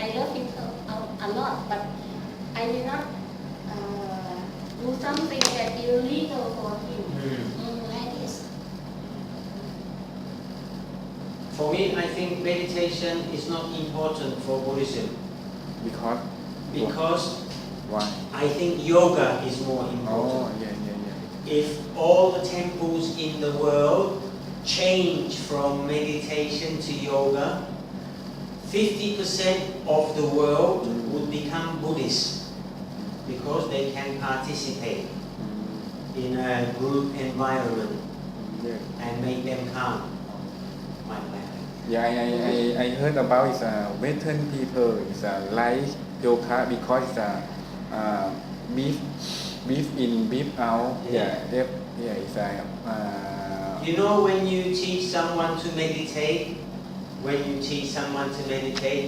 I love him a lot, but I will not do something that illegal for him. Like this. For me, I think meditation is not important for Buddhism. Because why? I think yoga is more important. Oh, yeah. If all the temples in the world change from meditation to yoga, 50% of the world would become Buddhist because they can participate in a group environment and make them calm. Yeah, I heard about it. Western people like yoga because it's beef in, beef out. It's You know, when you teach someone to meditate,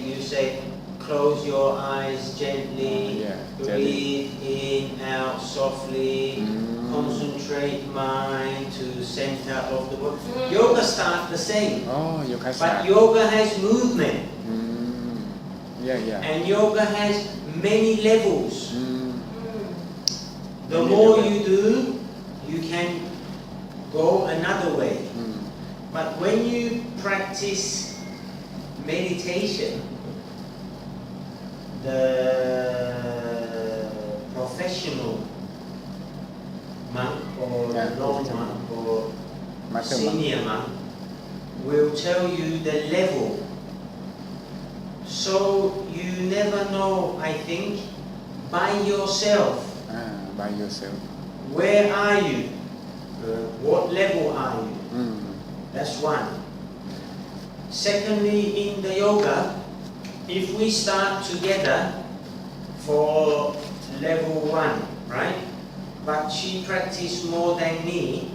you say, close your eyes gently, breathe in, out softly, concentrate mind to center of the body. Yoga starts the same. But yoga has movement. And yoga has many levels. The more you do, you can go another way. But when you practice meditation, the professional monk or non-monk or senior monk will tell you the level. So you never know, I think, by yourself. Where are you? What level are you? That's one. Secondly, in the yoga, if we start together for level 1, right? But she practiced more than me,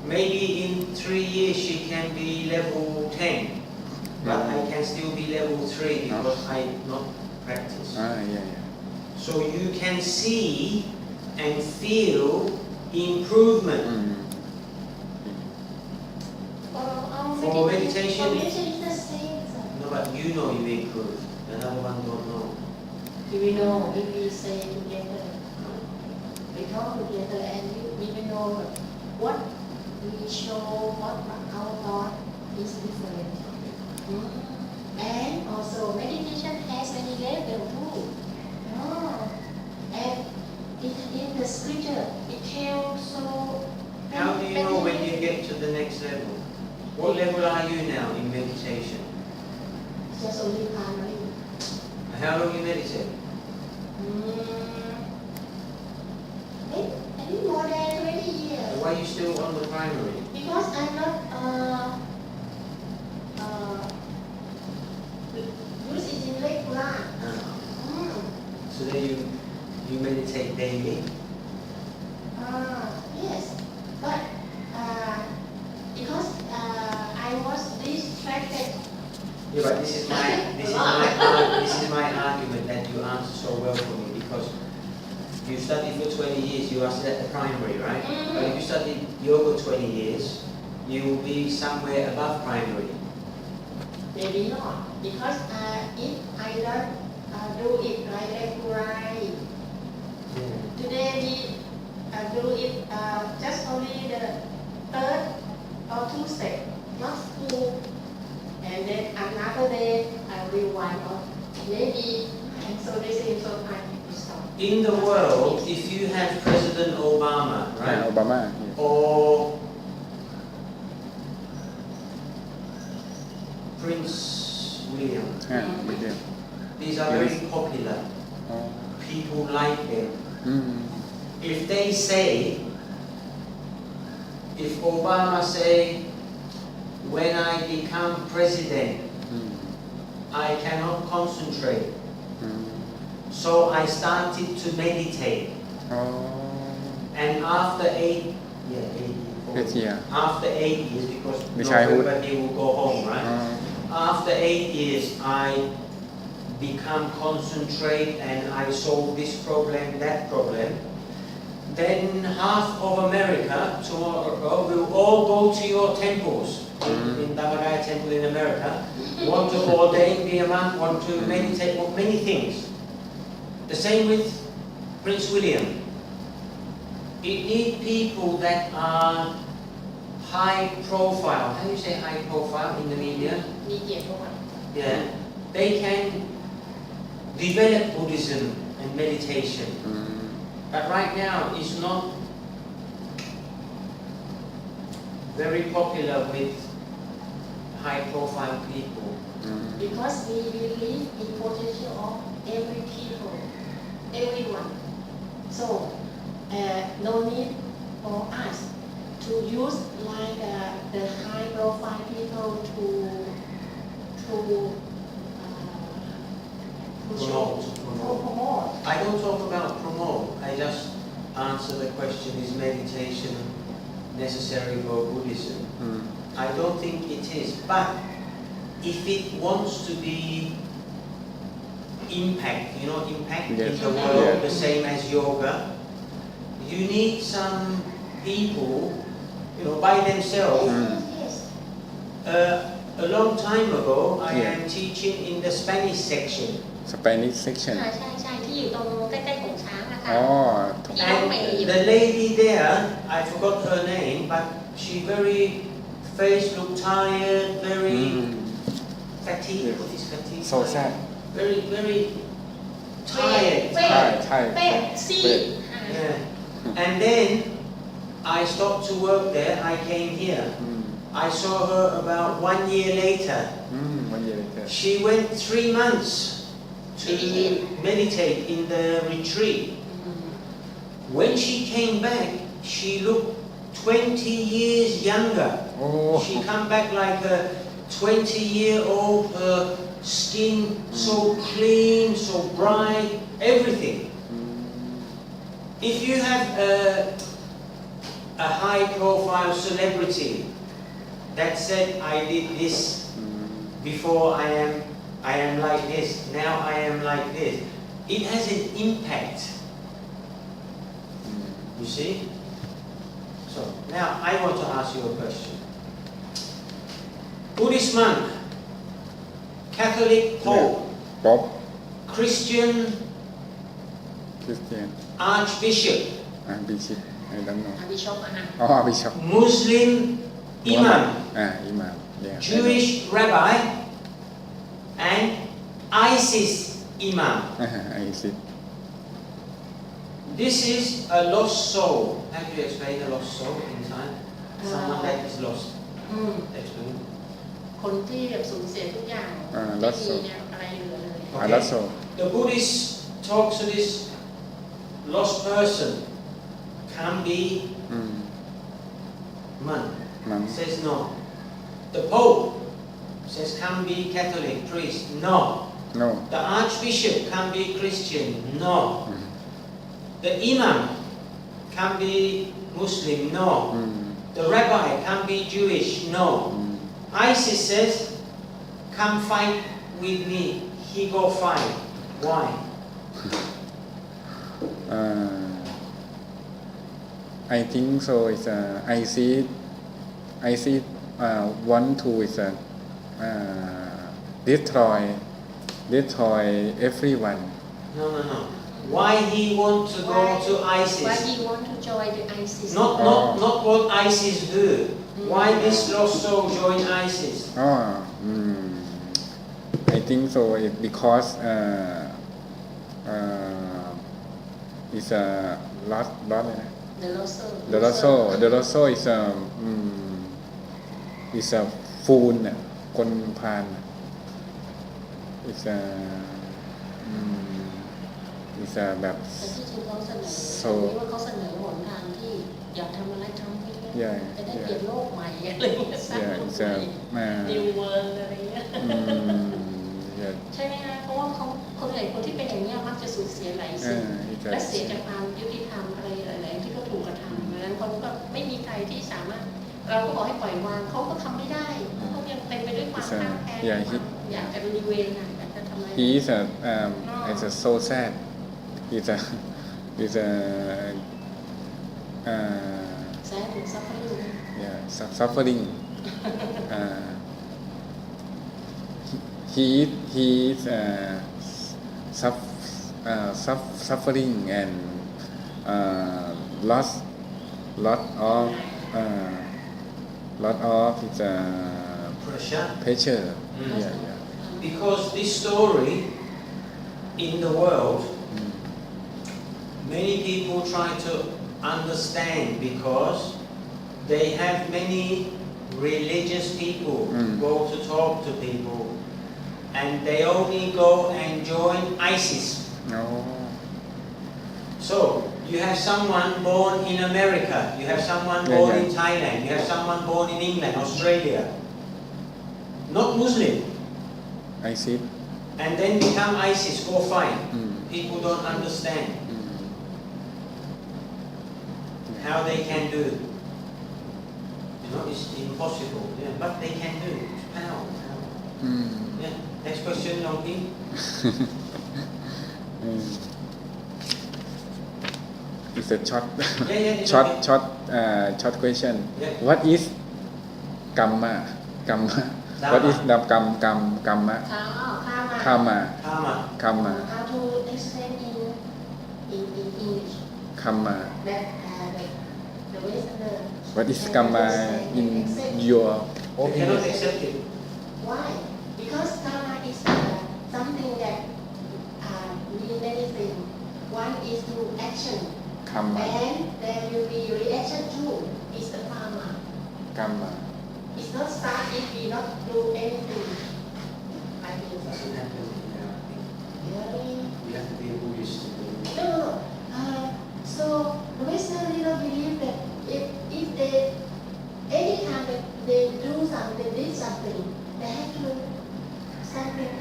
maybe in 3 years she can be level 10. But I can still be level 3 because I not practice. So you can see and feel improvement. For meditation, is the same. no, but you know you improve. Another one don't know. You will know if we say together. We talk together and we will know what we show, what our thought is different. And also meditation has many levels too. And in the scripture it tells so. How do you know when you get to the next level? What level are you now in meditation? Just only primary. How long you meditate? Maybe more than 20 years. Why are you still on the primary? Because I'm not using in regular. So then you meditate daily? Yes, but because I was distracted. Yeah, but this is my argument that you answer so well for me, because you studied for 20 years, you are still at the primary, right? But if you studied yoga 20 years, you will be somewhere above primary. Maybe not, because if I don't do it regularly, today we do it just only the third or two steps, not full. And then another day I rewind or maybe, and so this is so I stop. In the world, if you had President Obama, right? Obama. Or Prince William. These are very popular. People like them. If they say, if Obama say, when I become president, I cannot concentrate. So I started to meditate. And after 8 years, after 8 years, because nobody will go home, right? After 8 years, I become concentrate and I solve this problem, that problem. Then half of America tomorrow will all go to your temples in Dhammadaya Temple in America, want to ordain, be a monk, want to meditate, want many things. The same with Prince William. You need people that are high profile. How do you say high profile in the media? มีเกียรติประวัติ Yeah. They can develop Buddhism and meditation. But right now it's not very popular with high profile people. because we believe in potential of every people, everyone. So no need for us to use like the high profile people to promote. I don't talk about promote. I just answer the question: is meditation necessary for Buddhism? I don't think it is. But if it wants to be impact, impact in the world, the same as yoga, you need some people, by themselves. Yes. A long time ago, I am teaching in the Spanish section. Spanish section ใช่ที่อยู่ตรงใกล้ๆของช้างนะคะ อ๋อ And the lady there, I forgot her name, but she very face looked tired, very fatigued. What is fatigue? so sad Very, very tired. เป๊ะซี Yeah. And then I stopped to work there. I came here. I saw her about 1 year later. วันเย็นเลย She went 3 months to meditate in the retreat. When she came back, she looked 20 years younger. She come back like a 20-year-old, her skin so clean, so bright, everything. If you have a high-profile celebrity that said, I did this before, I am like this, now I am like this, it has an impact. You see? So now I want to ask you a question. Buddhist monk, Catholic Pope, ป๊อป Christian คริสเตียน Archbishop, บิชิปไอ้ดังโน อาบิชอบอาหาร อ๋อบิชอป Muslim Imam, อิหม่าม Jewish Rabbi, and ISIS Imam. ไอซิ This is a lost soul. How do you explain a lost soul in time? Someone that is lost. Explain. คนที่แบบสูญเสียทุกอย่างไม่มีอะไรเหลือเลย อารัสโซ The Buddhist talks to this lost person. Can be monk. มัง Says no. The Pope says can be Catholic priest. No. โน The Archbishop can be Christian. No. The Imam can be Muslim. No. The Rabbi can be Jewish. No. ISIS says, come fight with me. He go fight. Why? I think so it's I see want to is destroy everyone No. Why he want to go to Why ISIS? he want to join the ISIS Not what ISIS do. Why this lost soul join ISIS? I think so because it's a lost เลยนะ The Loso The Rosso is a fool น่ะคนพาล is a แบบ แต่ที่จริงเขาเสนอว่าเขาเสนอหนทางที่อยากทำอะไรทำให้ได้จะได้เปลี่ยนโลกใหม่อะไรเงี้ยสร้างโลกใหม่ New World อะไรเงี้ยใช่ไหมคะเพราะว่าเขาคนใหญ่คนที่เป็นอย่างนี้มักจะสูญเสียหลายสิ่งและเสียจากความยุติธรรมอะไรหลายๆที่เขาถูกกระทำดังนั้นเขาก็ไม่มีใครที่สามารถเราก็บอกให้ปล่อยวางเขาก็ทำไม่ได้เขายังเต็มไปด้วยความข้างแค้นอยากจะรีเวนอยากจะทำอะไร he is a so sad he's a sad and suffering suffering he is suffering and lost lot of his pressure. Yeah. Because this story in the world, many people try to understand because they have many religious people go to talk to people and they only go and join ISIS. So you have someone born in America, you have someone born in Thailand, you have someone born in England, Australia, not Muslim, ISIS. and then become ISIS, go fight. People don't understand how they can do it. You know, it's impossible, but they can do it. How? Yeah. Next question, Nongki. It's a short Yeah. short question. Yeah. What is kamma? What is the kamma? Karma. Kamma. How to explain in English? Kamma. That the Westerner. What is kamma in your You opinion? cannot accept it. Why? Because karma is something that mean many things. One is through action, Kamma. and there will be reaction too. Is the karma. Kamma. It's not start if we not do anything. I think so. Doesn't happen. Really? You have to be a Buddhist to do it. No. So the Westerners don't believe that if they anytime that they do something, they did something, they have to something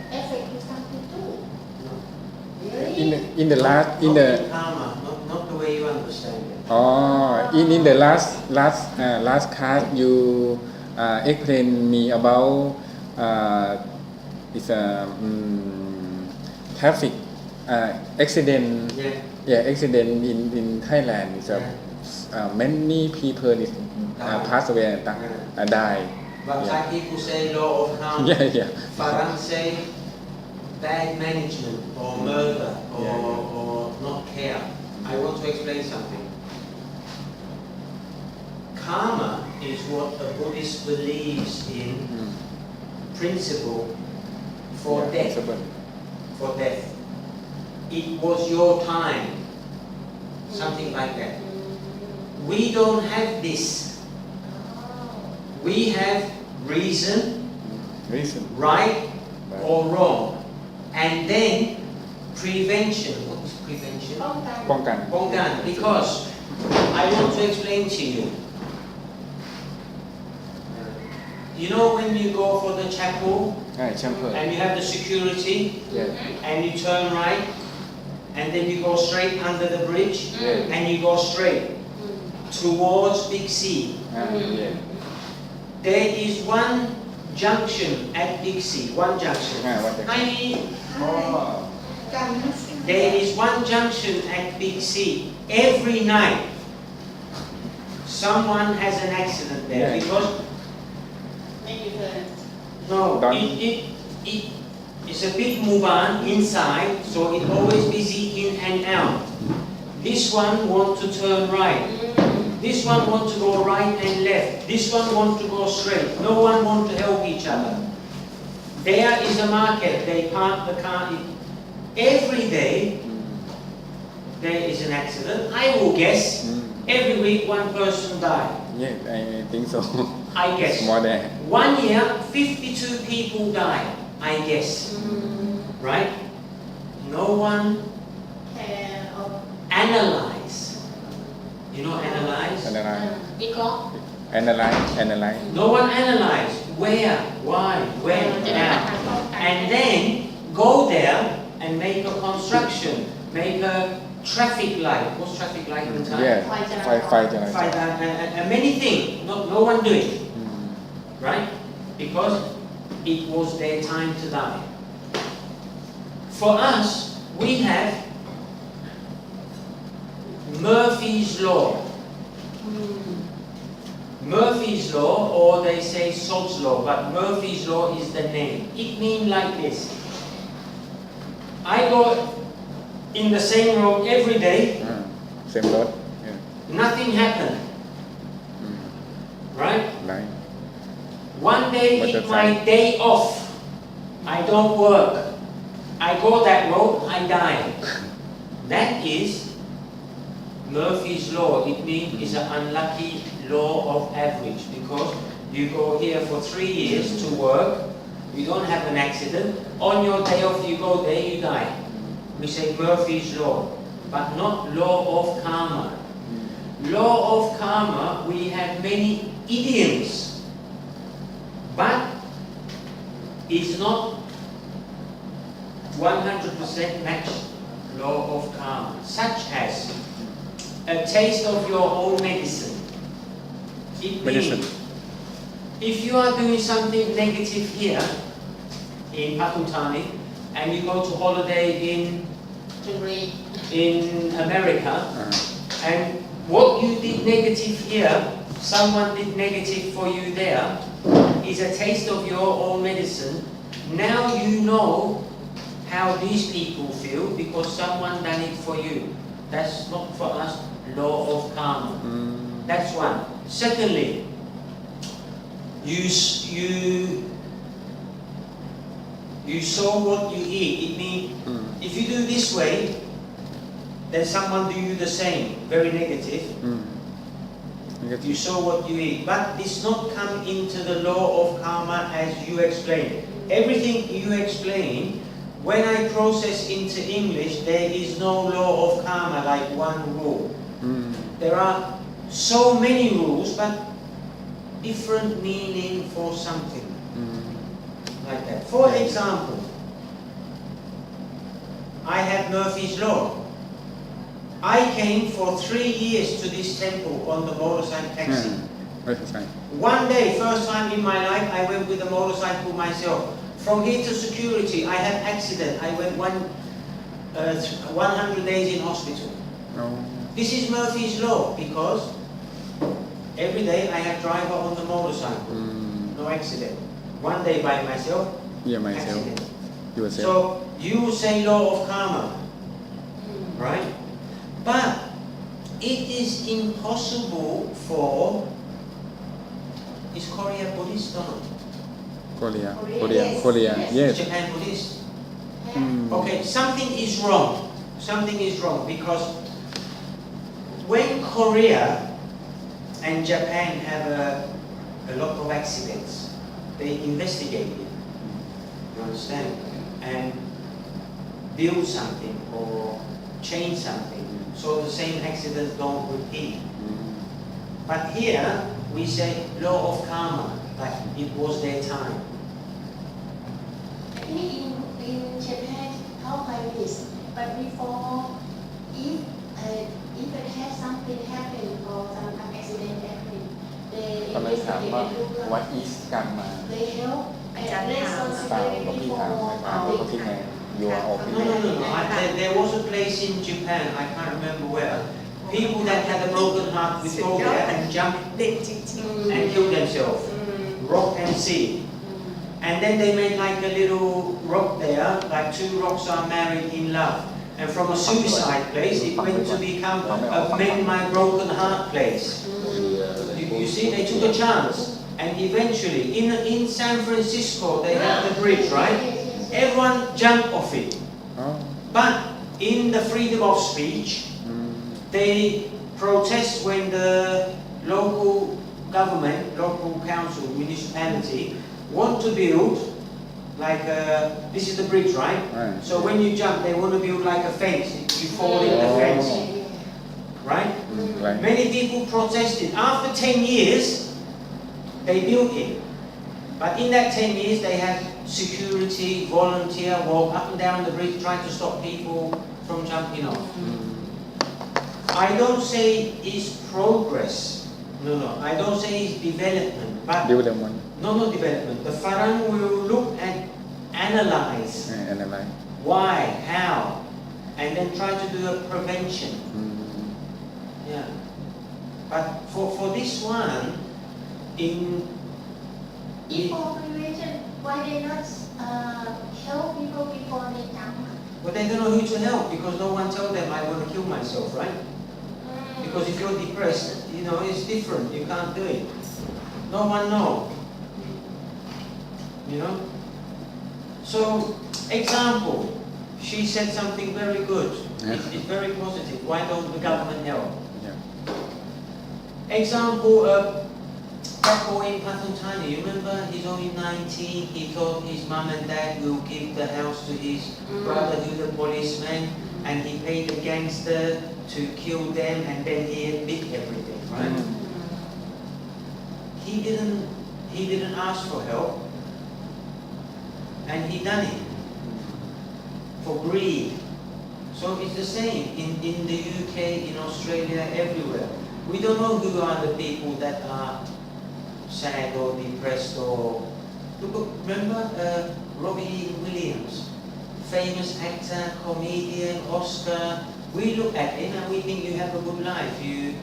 effect to something too. No. Really? In the last Karma, not the way you understand it. in the last class you explain me about it's a traffic accident. Accident in Thailand. It's many people pass away and die. But Thai people say law of karma. Farang say bad management or murder or not care. I want to explain something. Karma is what a Buddhist believes in principle for death. For death. It was your time. Something like that. We don't have this. We have reason, right or wrong, and then prevention. What is prevention? ป้องกัน Pongan, because I want to explain to you. You know when you go for the chapel and you have the security and you turn right and then you go straight under the bridge and you go straight towards Big C. There is one junction at Big C, one junction. There is one junction at Big C. Every night, someone has an accident there because it's a big muban inside, so it's always busy in and out. This one wants to turn right. This one wants to go right and left. This one wants to go straight. No one wants to help each other. There is a market. They park the car. Every day, there is an accident. I will guess every week one person died. Yes, I think so. I guess. More than 1 year, 52 people died. I guess. Right? No one analyze. You know analyze? analyze. No one analyze where, why, when, how. And then go there and make a construction, make a traffic light. What's traffic light in Thai? Fight. And many things. No one do it. Right? Because it was their time to die. For us, we have Murphy's Law. Murphy's Law, or they say Sod's Law, but Murphy's Law is the name. It means like this. I go in the same road every day, same road. Yeah. nothing happened. Right? Right. One day But it's that's my right. day off. I don't work. I go that road, I die. That is Murphy's Law. It means it's an unlucky law of average, because you go here for 3 years to work, you don't have an accident, on your day off you go there, you die. We say Murphy's Law, but not law of karma. Law of karma, we have many idioms, but it's not 100% match law of karma, such as a taste of your own medicine. It Medicine. means if you are doing something negative here in Pakutani and you go to holiday in America, and what you did negative here, someone did negative for you there, is a taste of your own medicine. Now you know how these people feel because someone done it for you. That's not for us law of karma. That's one. Secondly, you sow what you eat. It means if you do this way, then someone do you the same. Very negative. You sow what you eat. But this not come into the law of karma as you explained. Everything you explain, when I process into English, there is no law of karma like one rule. There are so many rules, but different meaning for something. Like that. For example, I have Murphy's Law. I came for 3 years to this temple on the motorcycle taxi. One day, first time in my life, I went with a motorcycle myself. From here to security, I had accident. I went 100 days in hospital. This is Murphy's Law because every day I have driver on the motorcycle. No accident. One day by myself, accident. Yourself. So you say law of karma, right? But it is impossible for, is Korea Buddhist or not? Korea. Yes. Japan Buddhist? Okay, something is wrong. Something is wrong because when Korea and Japan have a lot of accidents, they investigate it, you understand, and build something or change something so the same accidents don't repeat. But here we say law of karma, like it was their time. I think in Japan, how like this, but before, if it has something happen or some accident happen, they ก็เลยถามว่า investigate what is karma they help and responsibility เปล่าก็พี่ถามนะครับว่าคิดไง your No, opinion there was a place in Japan, I can't remember where. People that had a broken heart would go there and jump เด็กจริงๆ and kill themselves, rock and sea. And then they made like a little rock there, like two rocks are married in love. And from a suicide place, it went to become a mend my broken heart place. You see, they took a chance. And eventually, in San Francisco, they have the bridge, right? Everyone jumped off it. But in the freedom of speech, they protest when the local government, local council, municipality want to build like this is the bridge, right? So when you jump, they want to build like a fence. You fall in the fence, right? Many people protested. After 10 years, they built it. But in that 10 years, they have security, volunteer, walk up and down the bridge, trying to stop people from jumping off. I don't say it's progress. No. I don't say it's development. But no development. The Farang will look and analyze why, how, and then try to do a prevention. Yeah. But for this one, in Before prevention, why they not help people before they jump? But they don't know who to help because no one told them I want to kill myself, right? Because if you're depressed, you know, it's different. You can't do it. No one knows. You know? So, example, she said something very good. Yeah. It's very positive. Why don't the government help? Yeah. Example, that boy in Pathumthani, you remember? He's only 19. He thought his mum and dad will give the house to his brother, who's a policeman, and he paid the gangster to kill them, and then he admit everything, right? He didn't ask for help, and he done it for greed. So it's the same in the UK, in Australia, everywhere. We don't know who are the people that are sad or depressed or... Look, remember Robbie Williams, famous actor, comedian, Oscar. We look at him and we think you have a good life. You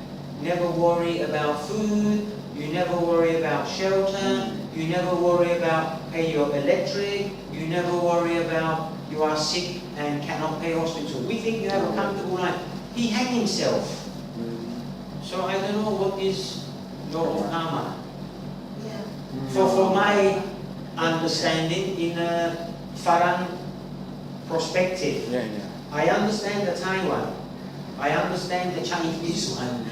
never worry about food, you never worry about shelter, you never worry about pay your electric, you never worry about you are sick and cannot pay hospital. We think you have a comfortable life. He had himself. So I don't know what is law of karma. For my understanding, in a Farang perspective, I understand the Thai one, I understand the Chinese one,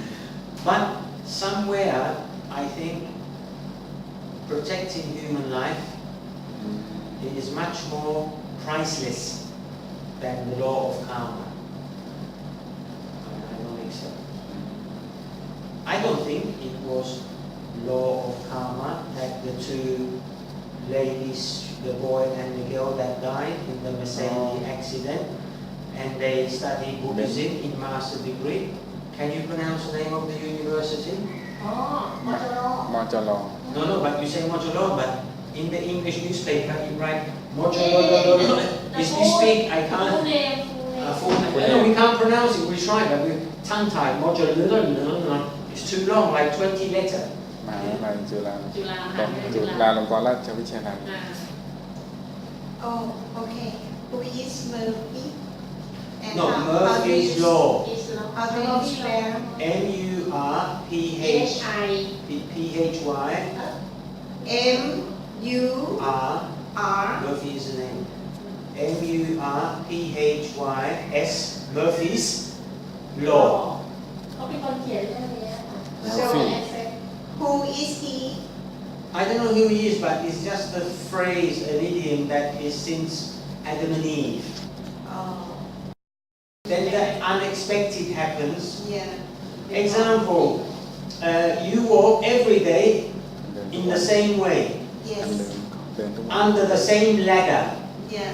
but somewhere I think protecting human life is much more priceless than the law of karma. I don't accept. I don't think it was law of karma that the two ladies, the boy and the girl that died in the Mercedes accident, and they studied Buddhism in master degree. Can you pronounce the name of the university? Mojalo. No, but you say Mojalo, but in the English newspaper you write Mojalo. It's this big, I can't. Full name. Full name. No, we can't pronounce it. We try, but we tongue-tied. Mojalo. It's too long, like 20 letters. มหาวิทยาลัยจุฬา จุฬา จุฬาลงกรณราชวิทยาลัย Oh, okay. Who is Murphy? And No, how do Murphy's you- law. Is How do you spell? H-I. M-U-R-P-H-Y M-U-R R. Murphy is the name. M-U-R-P-H-Y-S. Murphy's law. เขาเป็นคนเขียนเรื่องนี้ค่ะ So, accept. who is he? I don't know who he is, but it's just a phrase, an idiom that is since Adam and Eve. Oh, Then the unexpected happens. yeah. Example, you walk every day เดิน in the same way, เดิน Yes. เดินทุกวัน under the same ladder Yeah.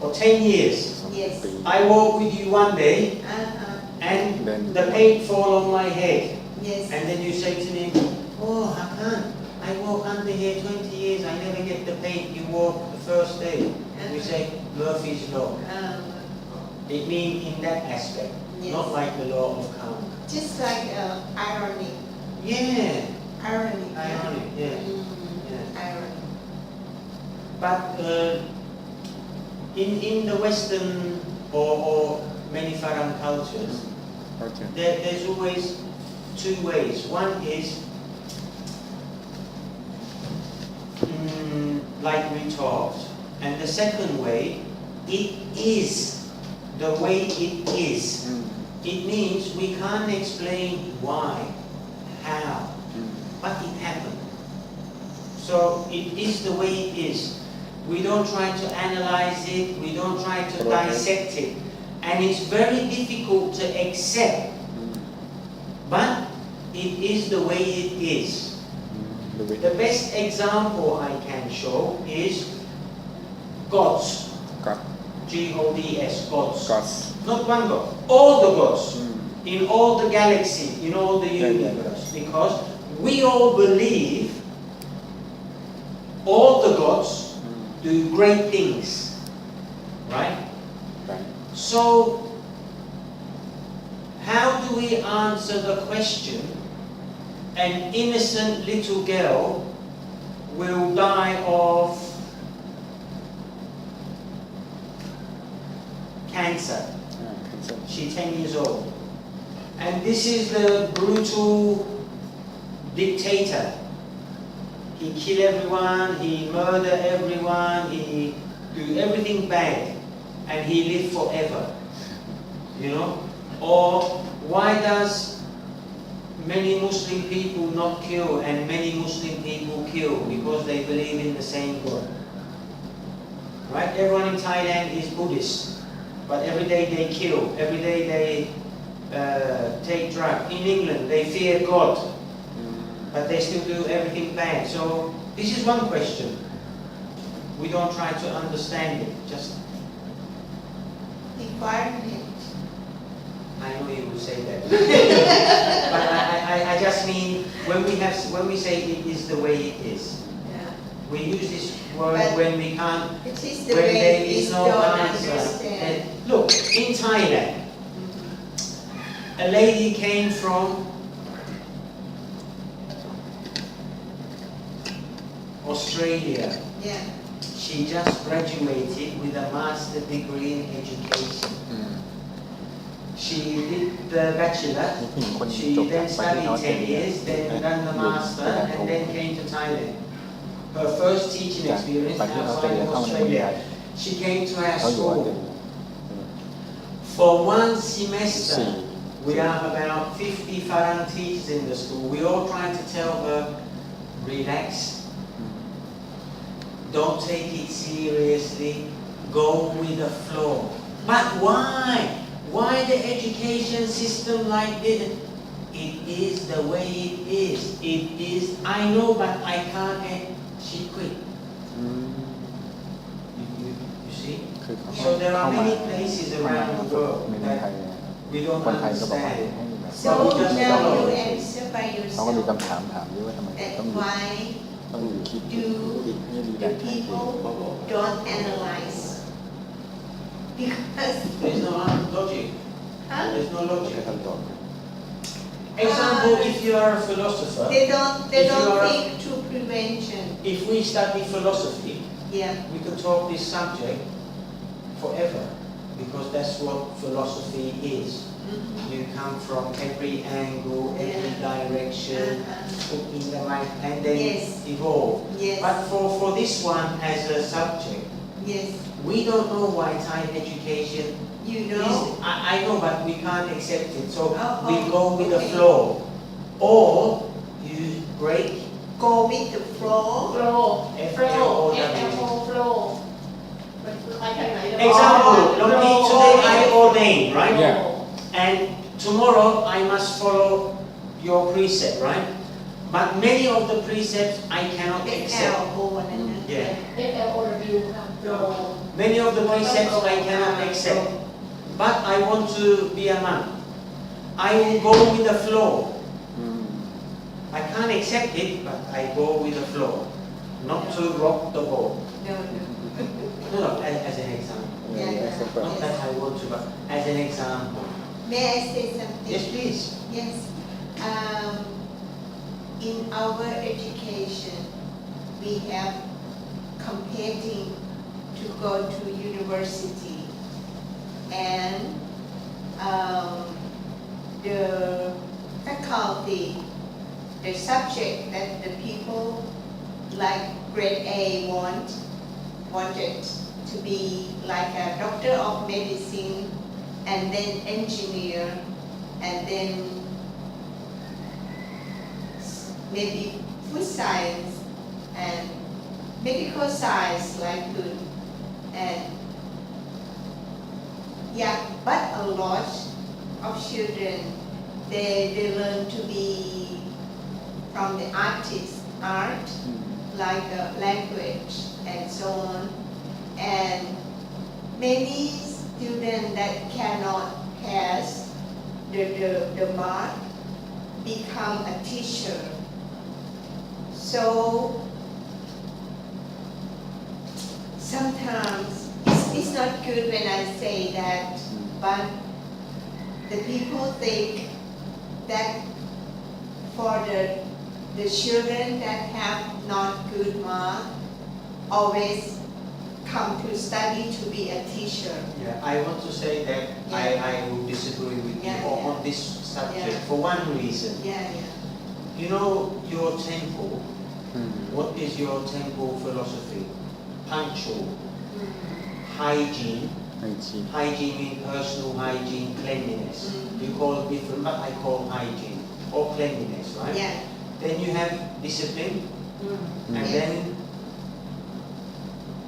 for 10 years. yes. ปี I walk with you one day and Then- the paint fall on my head. Yes. And then you say to me, oh, Hakan, I walk under here 20 years, I never get the paint you walk the first day. We say, Murphy's law. It means in that aspect, Yes. not like the law of karma. Just like irony. Yeah, Irony. ironic, yeah. Irony. But in the Western or many Farang cultures, เข้าใจ there's always two ways. One is like we talked, and the second way, it is the way it is. It means we can't explain why, how, but it happened. So it is the way it is. We don't try to analyze it, we don't try to dissect it. And it's very difficult to accept, but it is the way it is. The best example I can show is gods. ก็ G-O-D-S, gods. ก็ Not one god, all the gods. In all the galaxy, in all the Yeah, yeah, universe. Because we all believe all the gods do great things. Right? ไป So, how do we answer the question an innocent little girl will die of cancer. She's 10 years old. And this is the brutal dictator. He kill everyone, he murder everyone, he do everything bad, and he live forever. You know? Or why does many Muslim people not kill and many Muslim people kill? Because they believe in the same God. Right? Everyone in Thailand is Buddhist, but every day they kill, every day they take drugs. In England they fear God, but they still do everything bad. So this is one question. We don't try to understand it, just Environment. I know you will say that. But I just mean when we say it is the way it is. Yeah. We use this word But when we can't, It is the when way there we is no don't answer. understand. And look, in Thailand, a lady came from Australia. Yeah. She just graduated with a master's degree in education. She did the bachelor, นี่ผู้หญิงคนนี้ she จบจาก then ประเทศ studied ออสเตร 10 เลีย years, then done the master, and then came to Thailand. Her first teaching จาก experience ประเทศออสเตร outside เลีย of เข้ามาในเมืองไท Australia. ย She came to our เขาอยู่ออสเตร school. เลีย For one semester, we have about 50 Farang teachers in the school. We all try to tell her, relax, don't take it seriously, go with the flow. But why? Why the education system like this? It is the way it is. It is, I know, but I can't. She quit. อืม You see? คือเขา So there เข้า are มา many places เข้ามา around the ฝึก world ในเมืองไท that ย we don't คนไทยก็บอกว่า understand. ให้แบบ So just now follow. you answer by เขาก็มี yourself คำถามถามด้วยว่าทำไม that ต้องหยุด why ต้องหยุดคิด do ให้รีแล the กซ์ให้ตัว people don't analyze because There's no logic. huh? There's no ใช้ logic. คำตอบ Example, if you are a philosopher, they If you don't are- think to prevention. if we study philosophy, Yeah. we could talk this subject forever, because that's what philosophy is. Mhm. You come from every angle, every direction, put in the right, and then Yes. evolve. Yes. But for this one as a subject, Yes. we don't know why Thai education You is, know. I know, but we can't accept it. So Oh, we oh, go with the okay. flow. Or you break Go with the flow. flow FLOW. FLO flow มันคือไปทางไหนเดี๋ยว Example, flow Loki, today I ordain, right? Yeah. And tomorrow I must follow your precept, right? But many of the precepts I cannot accept. FLO นั่นนะ Yeah. FLOW ค่ะ flow Many of the precepts I cannot accept. But I want to be a monk. I will go with the flow. อืม I can't accept it, but I go with the flow. Not to rock the boat. No, no. No, as an example. Yeah. Not that I want to, but as an example. May I say something? Yes, please. Yes. In our education, we have competing to go to university, and the faculty, the subject that the people like grade A wanted to be like a doctor of medicine, and then engineer, and then maybe food science and medical science like good, and yeah, but a lot of children they learn to be from the art, like language and so on, and many students that cannot pass the mark become a teacher. So sometimes it's not good when I say that, but the people think that for the the children that have not good mark always come to study to be a teacher. Yeah, I want to say that I will disagree with you Yeah, on this subject Yeah. for one reason. Yeah, You know your temple, Hmm. what is your temple philosophy? Punctual, hygiene. Hygiene means personal hygiene, cleanliness. You call it different, but I call hygiene or cleanliness, right? yeah, Then you have discipline, and Yes. then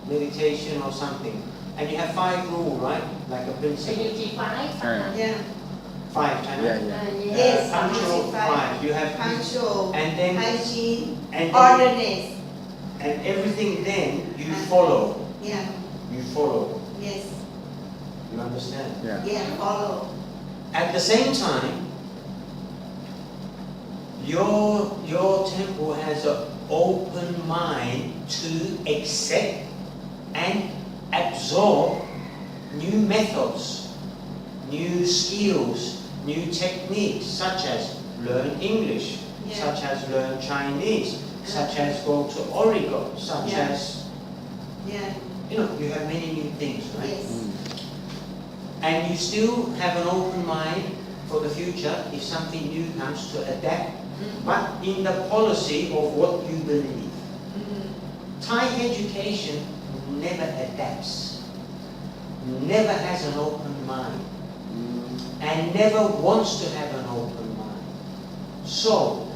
meditation or something. And you have 5 rules, right? Like a principle. Unity 5. yeah. 5, China? Yeah, yeah. Yes, Punctual, unity 5. 5. You have Punctual, and then hygiene, and then, orderliness. and everything then you follow. Yeah, You follow. yes, You understand? Yeah. yeah, follow. At the same time, your temple has an open mind to accept and absorb new methods, new skills, new techniques, such as learn English, Yeah. such as learn Chinese, such as go to Oregon, such Yeah. as, Yeah, you have many new things, right? yes, And you still have an open mind for the future if something new comes to adapt, but in the policy of what you believe. Thai education never adapts, never has an open mind, and never wants to have an open mind. So,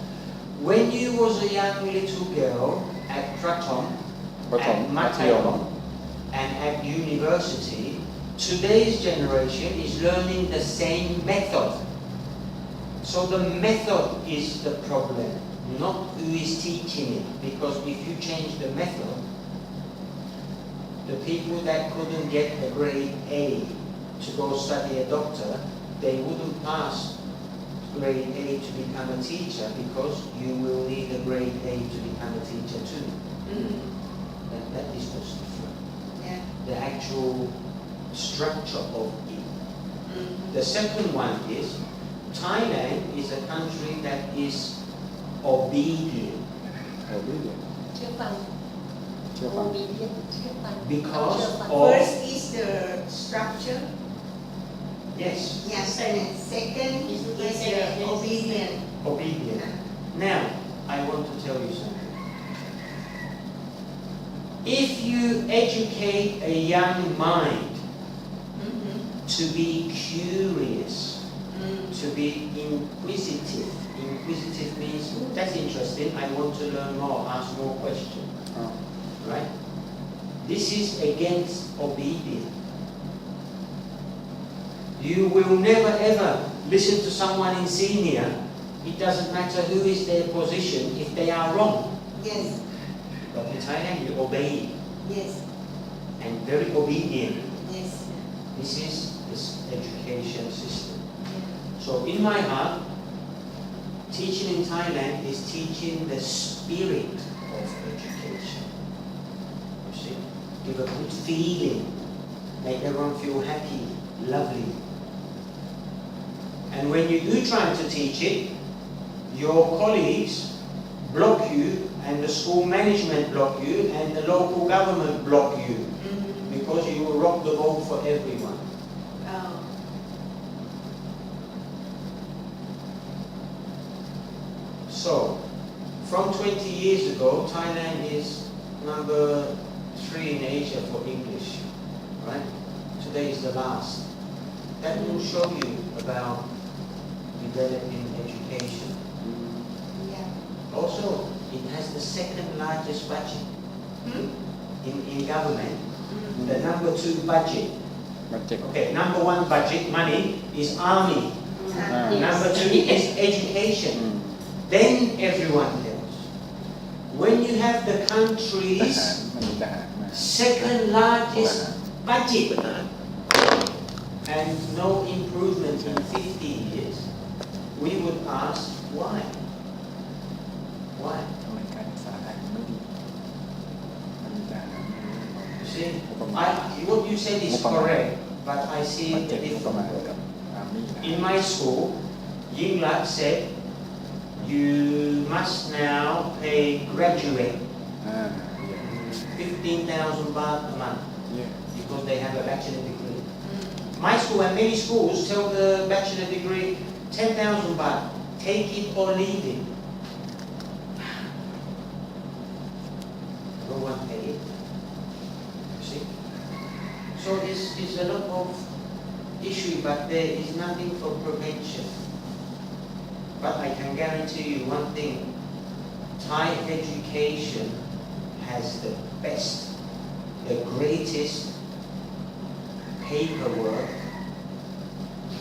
when you was a young little girl at Pratom, at มัธยม Matayom, and at university, today's generation is learning the same method. So the method is the problem, not who is teaching it. Because if you change the method, the people that couldn't get a grade A to go study a doctor, they wouldn't pass grade A to become a teacher, because you will need a grade A to become a teacher too. That is what's different. yeah, The actual structure of it. The second one is, Thailand is a country that is obedient obedient เชื่อฟัง เชื่อฟัง obedient เชื่อฟัง because เชื่อฟัง of, First is the structure, yes, yes, and second is the obedient. obedient. Now, I want to tell you something. If you educate a young mind to be curious, to be inquisitive. Inquisitive means, that's interesting, I want to learn more, ask more questions. Oh. Right? This is against obedience. You will never ever listen to someone in senior, it doesn't matter who is their position, if they are wrong. Yes, But in Thailand, you obey yes, and very obedient. yes. This is this education system. So in my heart, teaching in Thailand is teaching the spirit of education. You see, give a good feeling, make everyone feel happy, lovely. And when you do try to teach it, your colleagues block you, and the school management block you, and the local government block you, because you will rock the boat for everyone. Oh, So, from 20 years ago, Thailand is number 3 in Asia for English, right? Today is the last. That will show you about developing education. yeah. Also, it has the second largest budget in government. The number 2 budget. มันเจ็บ Okay, number 1 budget money is army. Number 2 is education. Then everyone else. When you have the ทหาร country's มันมีทหารมา second largest budget and no improvement in 50 years, we would ask why? Why? ทำไมการศึกษาไทยมันไม่ดีมันมีทหาร You see, what you said is correct, but I see มัน it เจ็บ a งบประมาณ different way. กับอาร์มี่นะ In my school, Yingluck said, you must now pay graduate 15,000 baht a month yeah because they have a bachelor degree. My school and many schools tell the bachelor degree 10,000 baht, take it or leave it. No one pay it. You see? So it's a lot of issue, but there is nothing for prevention. But I can guarantee you one thing, Thai education has the best, the greatest paperwork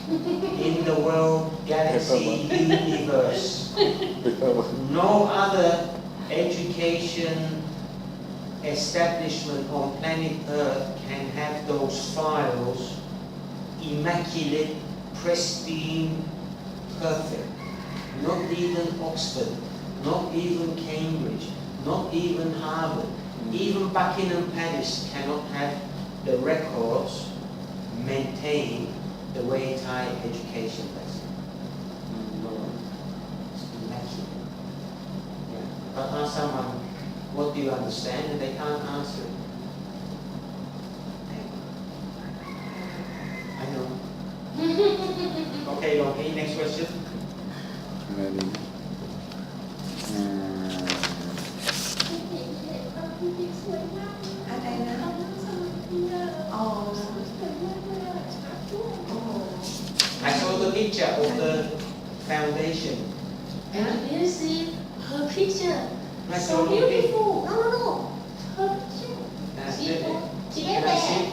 in the world, galaxy, universe. No other education establishment on planet Earth can have those files immaculate, pristine, perfect. Not even Oxford, not even Cambridge, not even Harvard, even Buckingham Palace cannot have the records maintained the way Thai education does. No, it's immaculate. Yeah. But ask someone, what do you understand? And they can't answer it. I know. Okay, okay, next question. อะไรดีอ่า อะไรนะอ๋อ I saw the picture of the foundation. And you see her picture. I So saw the picture. beautiful. No. Her picture. That's She it. she Can I there. see?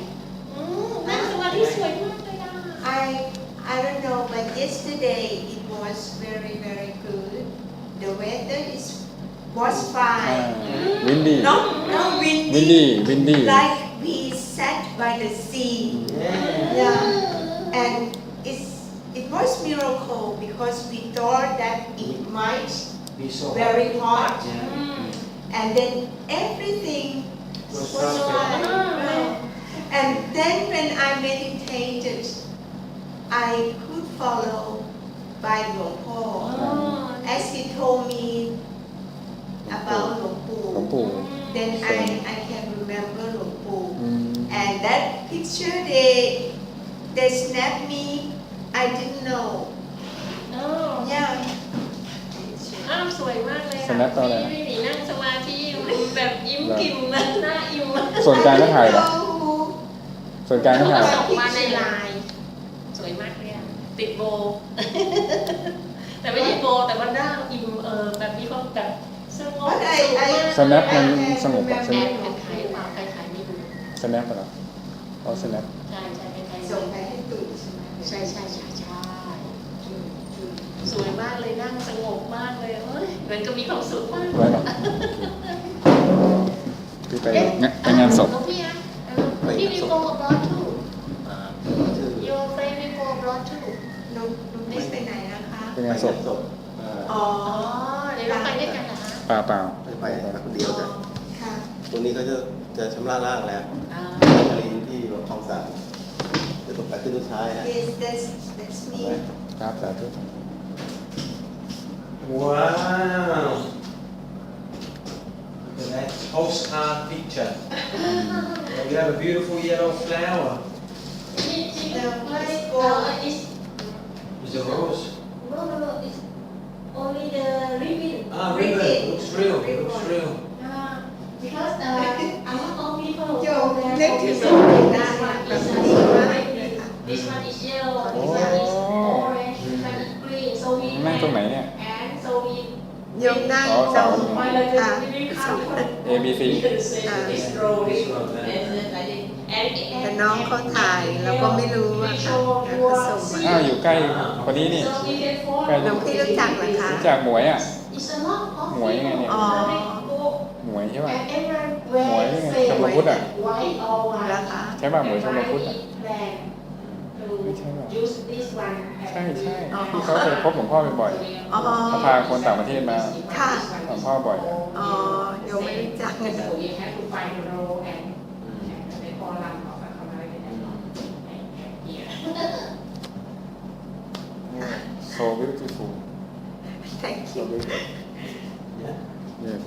นั่งสมาธิสวยมากเลยอ่ะ I don't know, but yesterday it was very good. The weather was fine. windy Not windy. windy Like we sat by the sea. Yeah. And it was miracle because we thought that it might We saw very hot. Yeah. And then everything Was was perfect. fine. And then when I meditated, I could follow by Luang Po. As he told me about Luang หลวง Po. ปู่ Then I can remember Luang Po. อืม And that picture they snapped me, I didn't know. อ๋อ Yeah. อ้าวสวยมากเลย สแนปตอนไหน พี่หนีนั่งสมาธิแบบยิ้มกิ่มเลยหน้าอิ่ม ส่วนกลางก็ถ่ายเหรอ ส่วนกลางก็ถ่าย ส่งมาในไลน์สวยมากเลยอะติดโบ แต่ไม่ใช่โบแต่ว่าหน้าอิ่มแบบมีความแบบสงบ But สุขมาก สแนปมันสงบอะ แอบเป็นใครหรือเปล่าใครขายไม่รู้ สแนปเหรออ๋อสแนป ใช่เป็นใคร ส่งไปให้ตู่ใช่ไหม ใช่สวยมากเลยนั่งสงบมากเลยเอ้ยเหมือนก็มีความสุขมาก ไว้หรอพี่ไปงานศพ พี่อะพี่มีโกบล็อตทู Your friend มีโกบล็อตทู น้องไม่ไปไหนนะคะ เป็นงานศพ ศพ อ๋อ เดี๋ยวเราไปด้วยกันเหรอคะ เปล่า ไปคนเดียวจ้ะ ค่ะ ตรงนี้เขาจะชำระล่างแล้ว อ่า คลีนที่คลองสานจะตกไปขึ้นสุดท้ายฮะ Yes that's me ครับสาธุ Wow. Look at that postcard picture. You have a beautiful yellow flower. It's It's a rose. no, it's only the ribbon. Ribbon. Looks real. Looks real. Because a lot of people โย go ม there เล็ก for ที่ this สุด one. ได้ This แบบ one นี้ is มาก this one is yellow. This one is orange. This one is green. So we นั่งตรงไหนเนี่ย and so we โยมนั่ง อ๋อ ต สา ร ว ง น ค่ะ A B C แต่น้องเขาถ่ายเราก็ไม่รู้อะค่ะแล้วก็ส่งมา อ้าวอยู่ใกล้คนนี้นี่ ใกล้ น้องพี่รู้จักเหรอคะ รู้จักหมวยอ่ะ It's a lot of หมวยไงเนี่ย อ๋อ หมวยใช่ป่ะ And everyone หมวย wears นี่ไง same ชมรมพุทธอ่ะ white or แล้ว white. คะ ใช่ป่ะหมวยชมรมพุทธอ่ะ ไม่ใช่หรอ use this one ใช่ที่เขาเคยพบหลวงพ่อบ่อย อ๋อ ๆเขาพาคนต่างประเทศมา ค่ะ หลวงพ่อบ่อยอะ อ๋อโยมไม่รู้จักกัน So we have to find the row and the column of a community and here. so beautiful Thank you. Yeah. Yes.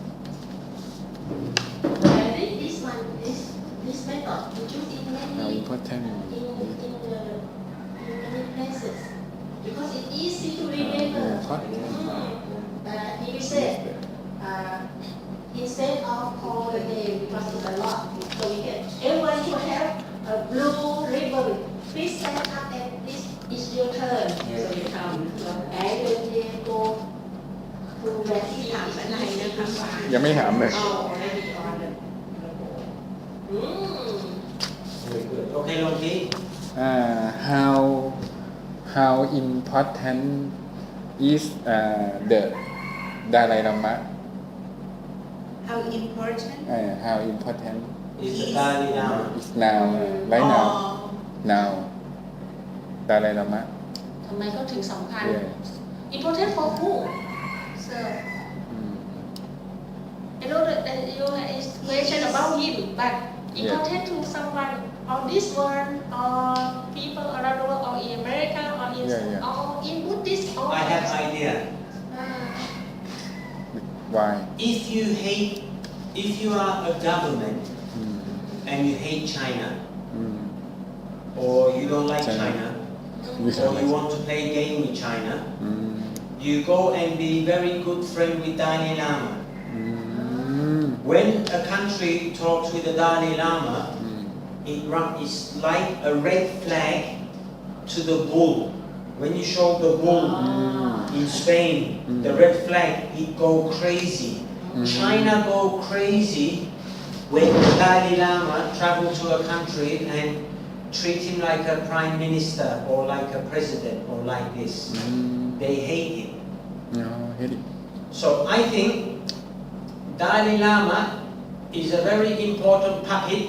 I think this one, this method we use in How many important in many places because it's easy to remember. He will say, instead of call the name because it's a lot, so we get everyone who have a blue ribbon, please stand up and this is your turn. So you come and then they go to where he ถามอะไรนะคะว่า ยังไม่ถามเลย Oh, already on the board. Very good. Okay, Loki. How important is the Dalai Lama? How important How important Is the Dalai Lama. is now right now or now Dalai Lama ทำไมเขาถึงสำคัญ yeah. Important for who? Sir. I know that you have a question about him, but important to someone on this world or people around the world or in America or in or in Buddhist or I have idea. Why If you are a government and you hate China or you don't like China or you want to play game with China, you go and be very good friend with Dalai Lama. When a country talks with the Dalai Lama, it's like a red flag to the bull. When you show the bull in Spain, the red flag, it go crazy. China go crazy when the Dalai Lama travel to a country and treat him like a prime minister or like a president or like this. They hate him. No, hate it. So I think Dalai Lama is a very important puppet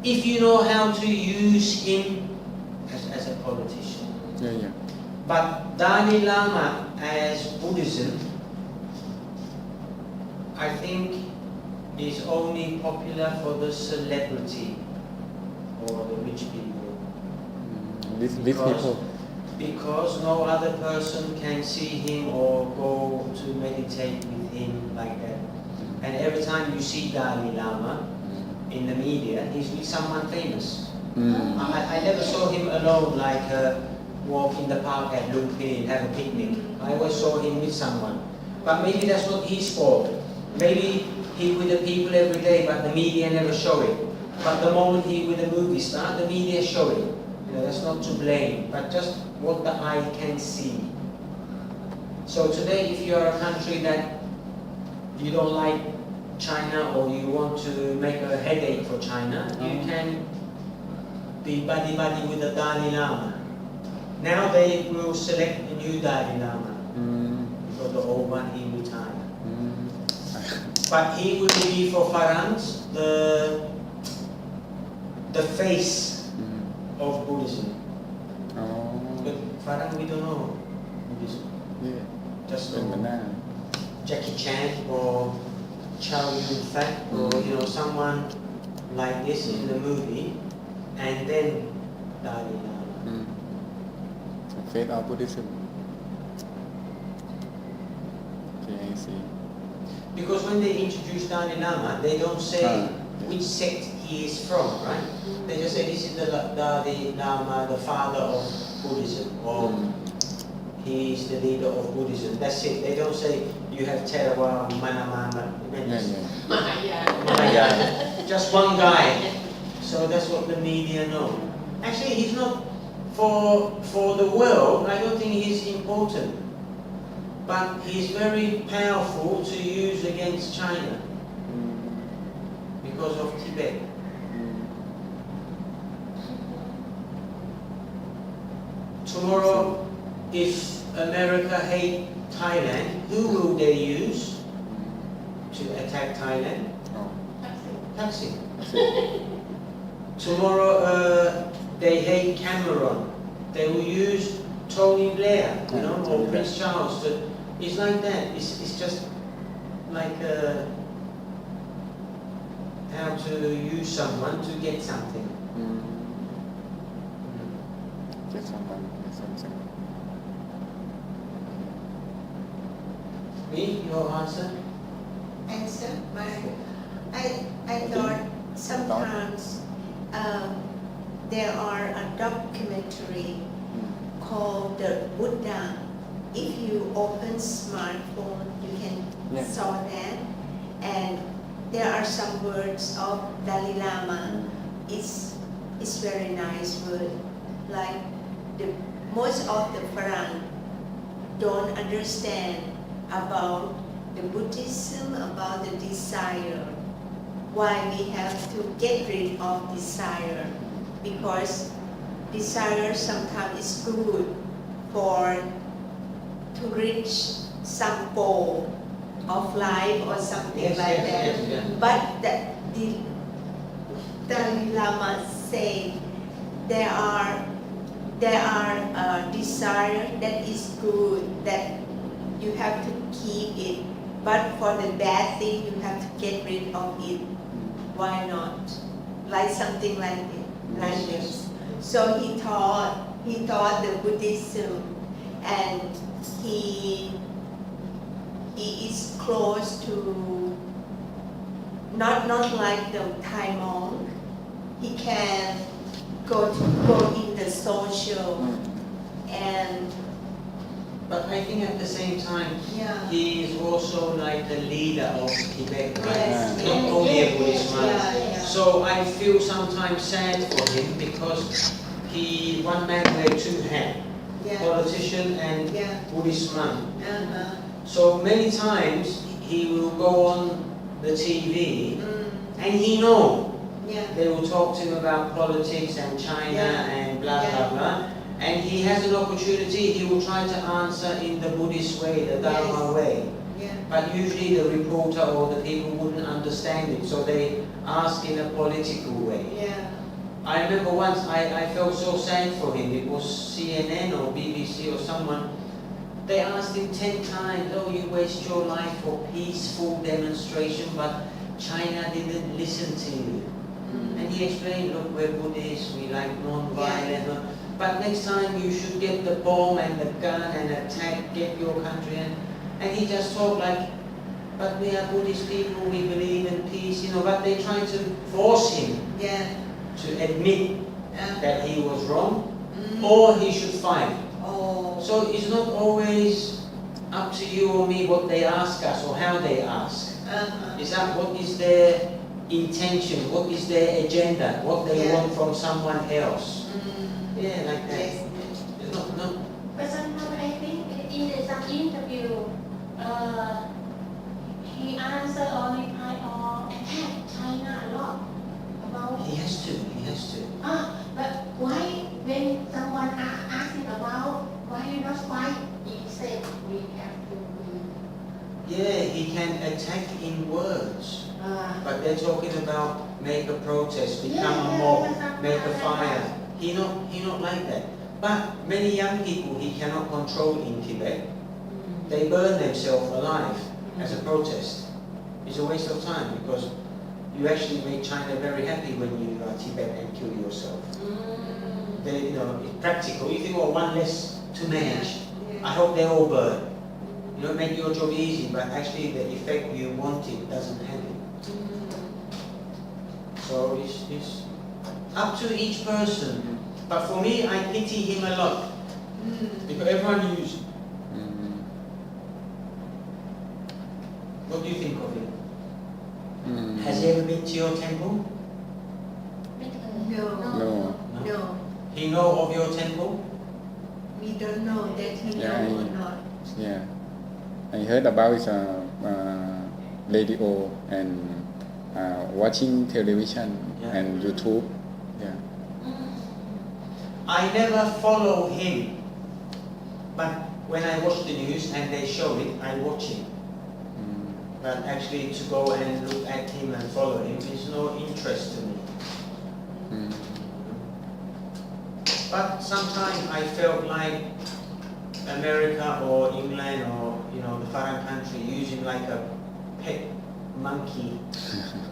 if you know how to use him as a politician. Yeah. But Dalai Lama as Buddhism, I think is only popular for the celebrity or the rich people. These people. Because no other person can see him or go to meditate with him like that. And every time you see Dalai Lama in the media, he's with someone famous. I never saw him alone, like walk in the park at Lumpini and have a picnic. I always saw him with someone. But maybe that's not his fault. Maybe he with the people every day, but the media never show it. But the moment he with the movie star, the media show it. That's not to blame, but just what the eye can see. So today, if you are a country that you don't like China or you want to make a headache for China, you can be buddy with the Dalai Lama. Now they will select a new Dalai Lama because the old one he retired. But he will be for Farangs the face of Buddhism. But Farang we don't know Buddhism. Yeah. Just เป็นมันหน้า Jackie Chan or Chow Yun-fat or someone like this in the movie, and then Dalai Lama. Face of Buddhism. Okay, I see. Because when they introduce Dalai Lama, they don't say which sect he is from, right? They just say this is the Dalai Lama, the father of Buddhism, or he is the leader of Buddhism. That's it. They don't say you have Theravada, Manamana, Mahayana. Just one guy. So that's what the media know. Actually, he's not for the world. I don't think he's important, but he's very powerful to use against China because of Tibet. Tomorrow, if America hate Thailand, who will they use to attack Thailand? Thaksin. Tomorrow, they hate Cameron. They will use Tony Blair, or Prince Charles. It's like that. It's just like how to use someone to get something. Get someone. Me, your answer? Answer I thought sometimes there are a documentary called the Buddha. If you open smartphone, you can Yeah. saw that, and there are some words of Dalai Lama. It's very nice word. Like most of the Farang don't understand about the Buddhism, about the desire. Why we have to get rid of desire? Because desire sometimes is good for to reach some goal of life or something Yes, like yes, that. yes, yeah. But the Dalai Lama say there are desire that is good, that you have to keep it, but for the bad thing you have to get rid of it. Why not? Like something like it, like Yes, this. yes. So he taught the Buddhism, and he is close to not like the Thai monk. He can go in the social and But I think at the same time, yeah. he is also like the leader of Tibet, right? Yes, Not yes, only a yes, Buddhist yes, monk. yeah, yeah. So I feel sometimes sad for him because one man wear two hats, Yeah. politician and Yeah. Buddhist monk. Uh-huh. So many times he will go on the TV and he know Yeah. they will talk to him about politics and China Yeah. and blah Yeah. blah blah. And he has an opportunity, he will try to answer in the Buddhist way, the Dharma Yes. way. Yeah. But usually the reporter or the people wouldn't understand it, so they ask in a political way. Yeah. I remember once I felt so sad for him, it was CNN or BBC or someone. They asked him 10 times, oh, you waste your life for peaceful demonstration, but China didn't listen to you. And he explained, look, we're Buddhists, we like non-violent. But next time you should get the bomb and the gun and attack, get your country. And he just talked like, but we are Buddhist people, we believe in peace, but they try to force him Yeah. to admit that he was wrong Mm. or he should fight. Oh. So it's not always up to you or me what they ask us or how they ask. Uh-huh. It's up what is their intention, what is their agenda, what they Yeah. want from someone else. Yeah, like that. Yes. It's not. But sometimes I think in some interview, he answer or reply or attack China a lot about. He has to. But why when someone asks him about why you not fight, he said we have to. Yeah, he can attack in words, but they're talking about make a protest, become a mob, make a fire. He not like that. But many young people he cannot control in Tibet. They burn themselves alive as a protest. It's a waste of time because you actually make China very happy when you are Tibet and kill yourself. They, it's practical. If you want one less to manage, I hope they all burn. Make your job easy, but actually the effect you wanted doesn't have it. So it's up to each person. But for me, I pity him a lot because everyone used. What do you think of him? Has he ever been to your temple? No. No. No. He know of your temple? We don't know that he Yeah, know or not. Yeah, I heard about radio and watching television Yeah. and YouTube. Yeah. I never follow him, but when I watch the news and they show it, I watch it. But actually to go and look at him and follow him is no interest to me. But sometimes I felt like America or England or the foreign country use him like a pet monkey.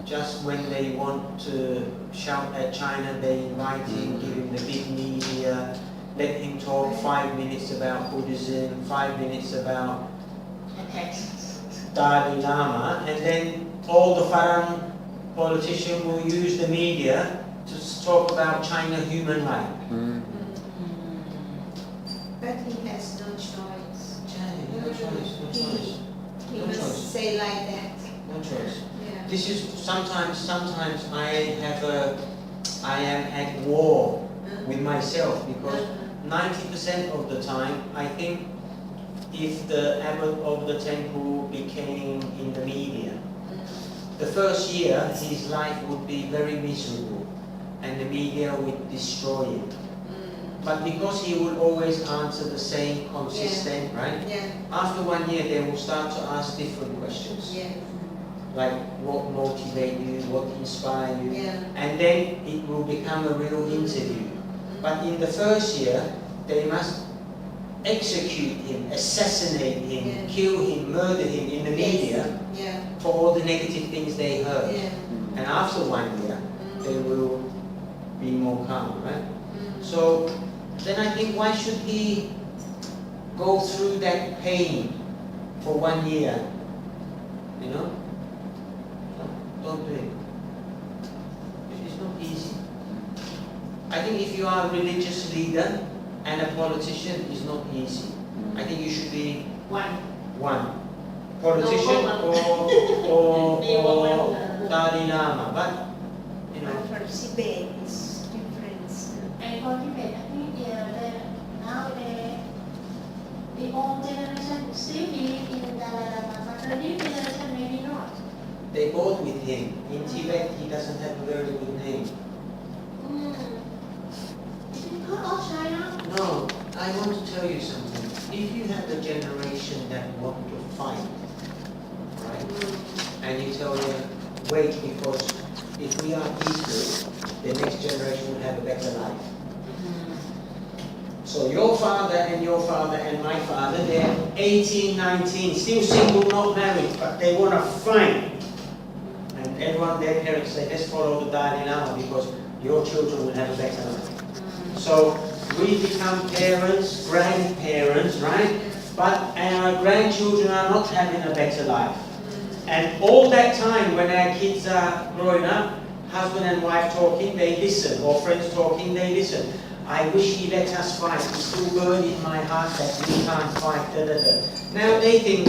Just when they want to shout at China, they invite him, give him the big media, let him talk 5 minutes about Buddhism, 5 minutes about Dalai Lama, and then all the foreign politicians will use the media to talk about China human rights. But he has no choice. No choice, no choice, He No must choice. say like that. no choice. Yeah. This is sometimes I am at war with myself because 90% of the time I think if the abbot of the temple became in the media, the first year his life would be very miserable and the media would destroy him. But because he would always answer the same consistent, right? Yeah. After 1 year they will start to ask different questions. Yeah. Like what motivate you, what inspire you, Yeah. and then it will become a real interview. But in the first year, they must execute him, assassinate him, Yeah. kill him, murder him in the media Yeah. for all the negative things they heard. Yeah. And after 1 year, they will be more calm, right? Mm. So then I think why should he go through that pain for 1 year? You know? Don't do it. It's not easy. I think if you are a religious leader and a politician, it's not easy. I think you should be one. Politician or Dalai Lama. But, you know. But for Tibet, it's different. And for Tibet, I think nowadays the old generation still believe in Dalai Lama, but the new generation maybe not. They both with him. In Tibet, he doesn't have a very good name. Is it because of China? No, I want to tell you something. If you have a generation that want to fight, right, and you tell them, wait, because if we are peaceful, the next generation will have a better life. So your father and my father, they're 18, 19, still single, not married, but they want to fight. And everyone, their parents say, let's follow the Dalai Lama because your children will have a better life. So we become parents, grandparents, right? But our grandchildren are not having a better life. And all that time when our kids are growing up, husband and wife talking, they listen, or friends talking, they listen. I wish he let us fight. It's still burning in my heart that we can't fight. Da, da, da. Now they think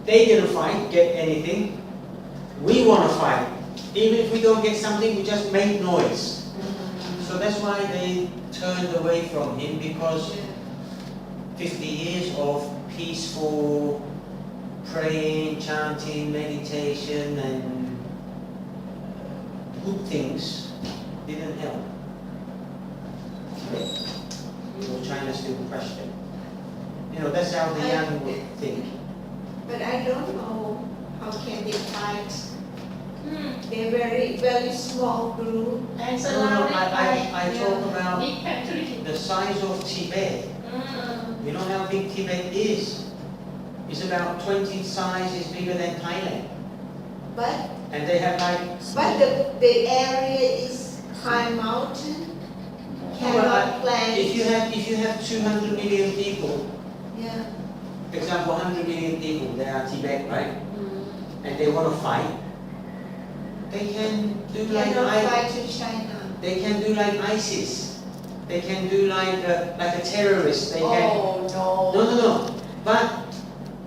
they didn't fight, get anything. We want to fight. Even if we don't get something, we just make noise. So that's why they turned away from him, because 50 years of peaceful praying, chanting, meditation and good things didn't help. So China still crushed them. You know, that's how the young would think. But I don't know how can they fight. They're very small group. And No, surrounded I talk by about big country. the size of Tibet. You know how big Tibet is? It's about 20 sizes bigger than Thailand. But And they have like... the area is high mountain. Cannot plant. If you have 200 million people, Yeah. for example, 100 million people, they are Tibet, right? And they want to fight, they can do like Cannot fight to China. they can do like ISIS. They can do like a terrorist. They can. Oh no. No. But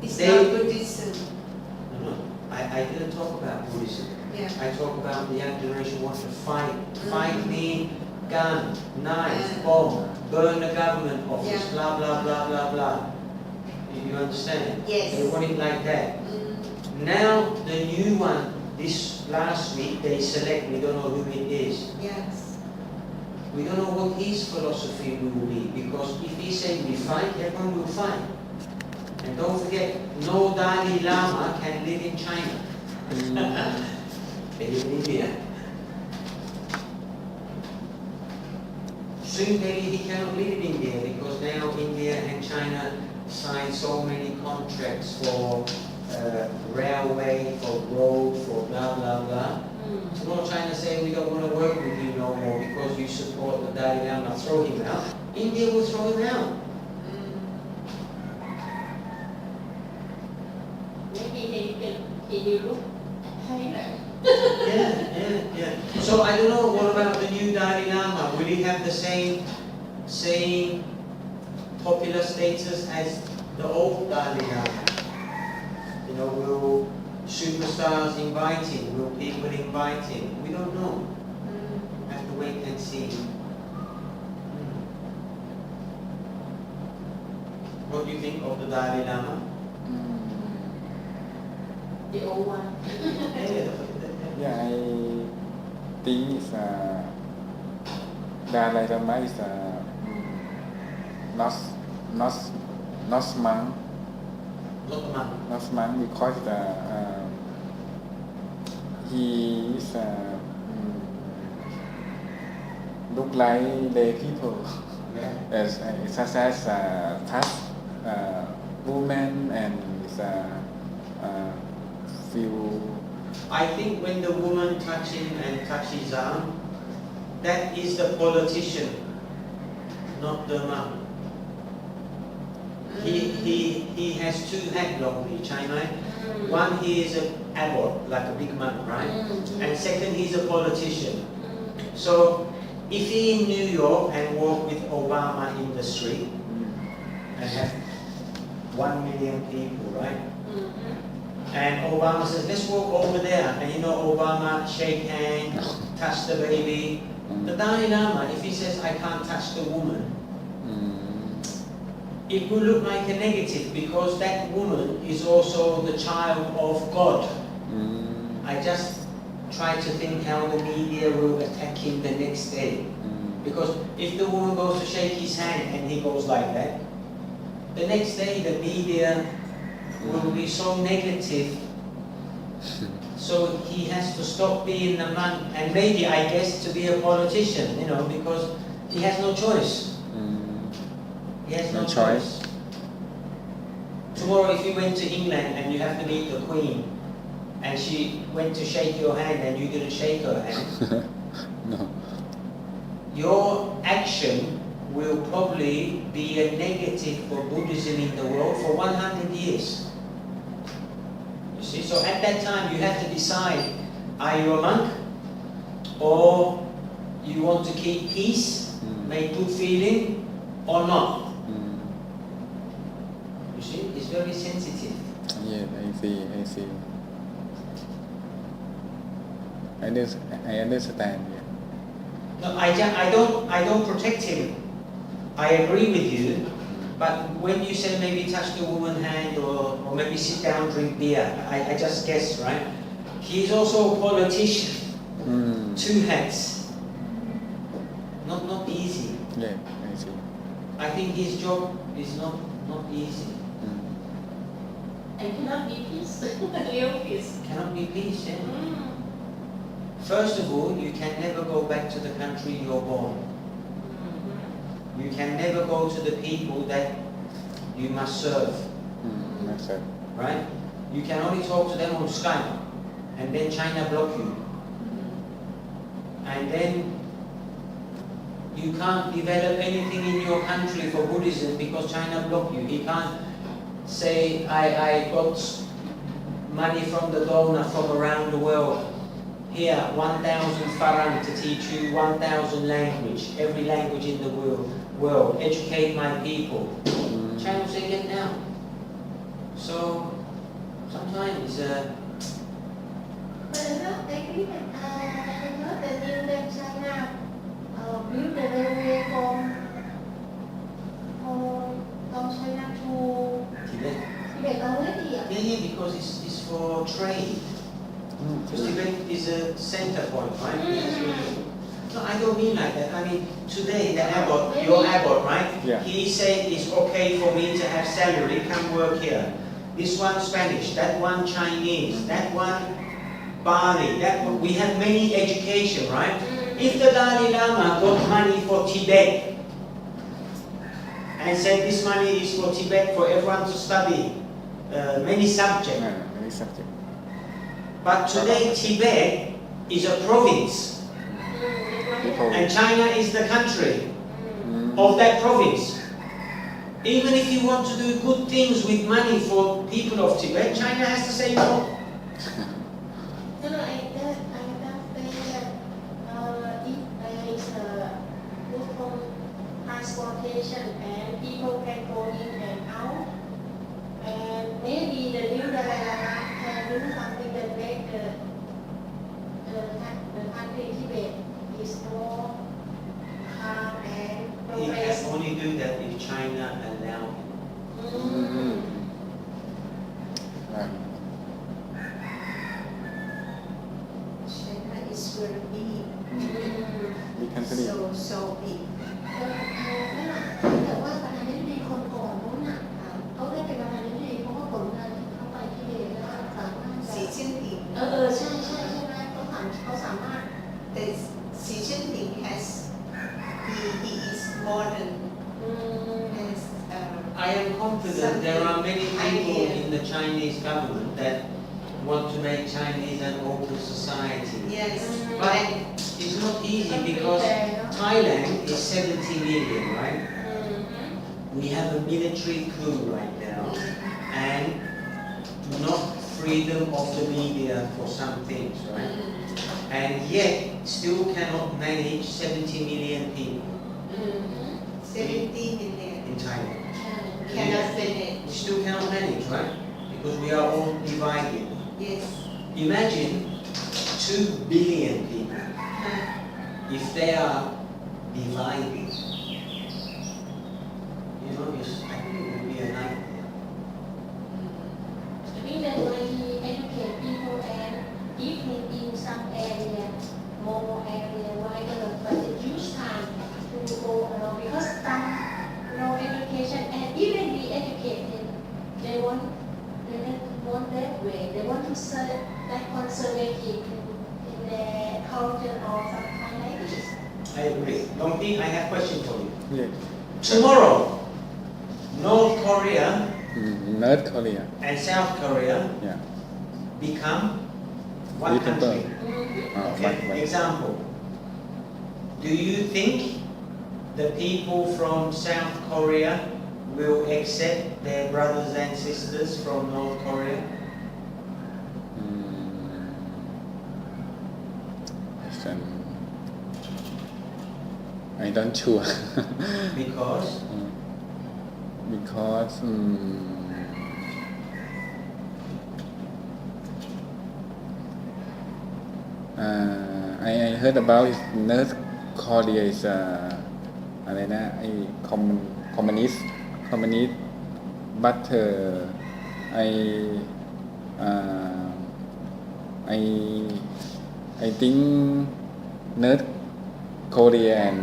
It's they- not Buddhism. no. I didn't talk about Buddhism. Yeah. I talk about the young generation want to fight. Fight mean gun, knife, Yeah. bomb, burn the government office, Yeah. blah blah blah blah blah. You understand? Yes. They want it like that. Now the new one, this last week they select, we don't know who it is. Yes. We don't know what his philosophy will be, because if he say we fight, everyone will fight. And don't forget, no Dalai Lama can live in China. They live in India. Soon maybe he cannot live in India, because now India and China signed so many contracts for railway, for road, for blah blah blah. Tomorrow China say we don't want to work with you no more because you support the Dalai Lama, throw him out. India will throw him out. Maybe they can You look Thailand. Yeah. So I don't know, what about the new Dalai Lama? Will he have the same popular status as the old Dalai Lama? You know, will superstars invite him? Will people invite him? We don't know. Have to wait and see. What do you think of the Dalai Lama? The old one. Yeah, I think it's Dalai Lama is not monk, Not the monk. not monk because he is look like lay people, as such as touch women and feel. I think when the woman touch him and touch his arm, that is the politician, not the monk. He has two hats normally, China. One, he is an abbot, like a big monk, right? And second, he's a politician. So if he in New York and walk with Obama in the street and have 1 million people, right? And Obama says, let's walk over there. And you know, Obama shake hands, touch the baby. The Dalai Lama, if he says, I can't touch the woman, it will look like a negative because that woman is also the child of God. I just try to think how the media will attack him the next day. Because if the woman goes to shake his hand and he goes like that, the next day the media will be so negative. So he has to stop being a monk and maybe, I guess, to be a politician, you know, because he has no choice. He has no choice. Tomorrow if you went to England and you have to meet the Queen and she went to shake your hand and you didn't shake her hand, No. your action will probably be a negative for Buddhism in the world for 100 years. You see, so at that time you have to decide, are you a monk or you want to keep peace, make good feeling or not? You see, it's very sensitive. Yes, I see. I understand. Yeah. No, I don't protect him. I agree with you, but when you say maybe touch the woman's hand or maybe sit down, drink beer, I just guess, right? He's also a politician. Two hats. Not easy. Yeah, I see. I think his job is not easy. And cannot be peace. Real peace. Cannot be peace, yeah. First of all, you can never go back to the country you're born. You can never go to the people that you must serve. Right? You can only talk to them on Skype, and then China block you. And then you can't develop anything in your country for Buddhism because China block you. He can't say, I got money from the donor from around the world. Here, 1,000 farang to teach you 1,000 language, every language in the world. Educate my people. China will say, get down. So sometimes But I agree that I heard the news that China built the railway from China to Tibet. Tibet already. Yeah, because it's for trade. Because Tibet is a center point, right? No, I don't mean like that. I mean, today the abbot, your abbot, right? Yeah. He said it's okay for me to have salary, come work here. This one Spanish, that one Chinese, that one Bali, that one. We have many education, right? If the Dalai Lama got money for Tibet and said this money is for Tibet for everyone to study many subjects. Many subjects. But today Tibet is a province. And China is the country of that province. Even if you want to do good things with money for people of Tibet, China has to say no. No, no, I just say that if there is a good transportation and people can go in and out, and maybe the new Dalai can do something that make the country Tibet is more calm and He progress. can only do that if China allow him. Right. China is very big. Big country. So big. แต่ว่าประธานาธิบดีคนก่อนนู้นน่ะเขาได้เป็นประธานาธิบดีเพราะว่าผลงานที่เขาไปที่เดแล้วสามารถ Xi Jinping. ใช่ใช่ไหมเขาสามารถ The Xi Jinping has he is modern. Has I am confident there are many people idea. in the Chinese government that want to make Chinese an open society. yes. But And it's not easy because Thailand is 70 million, right? We have a military coup right now and not freedom of the media for some things, right? And yet still cannot manage 70 million people 70 million in Thailand. cannot manage. We still cannot manage, right? Because we are all divided. Yes. Imagine 2 billion people if they are divided. You know, I think it would be a nightmare. I think that when he educate people and give him in some area, more area wider, but it use time to go around because some no education and even the educated, they don't want that way. They want to serve that conservative in their culture or something like this. I agree. Dongpi, I have a question for you. Yeah. Tomorrow, North Korea North Korea. and South Korea Yeah. become one Little country. One. Okay, example. Do you think the people from South Korea will accept their brothers and sisters from North Korea? I don't sure. Because Because I heard about North Korea is อะไรนะไอ้ communist but I think North Korea and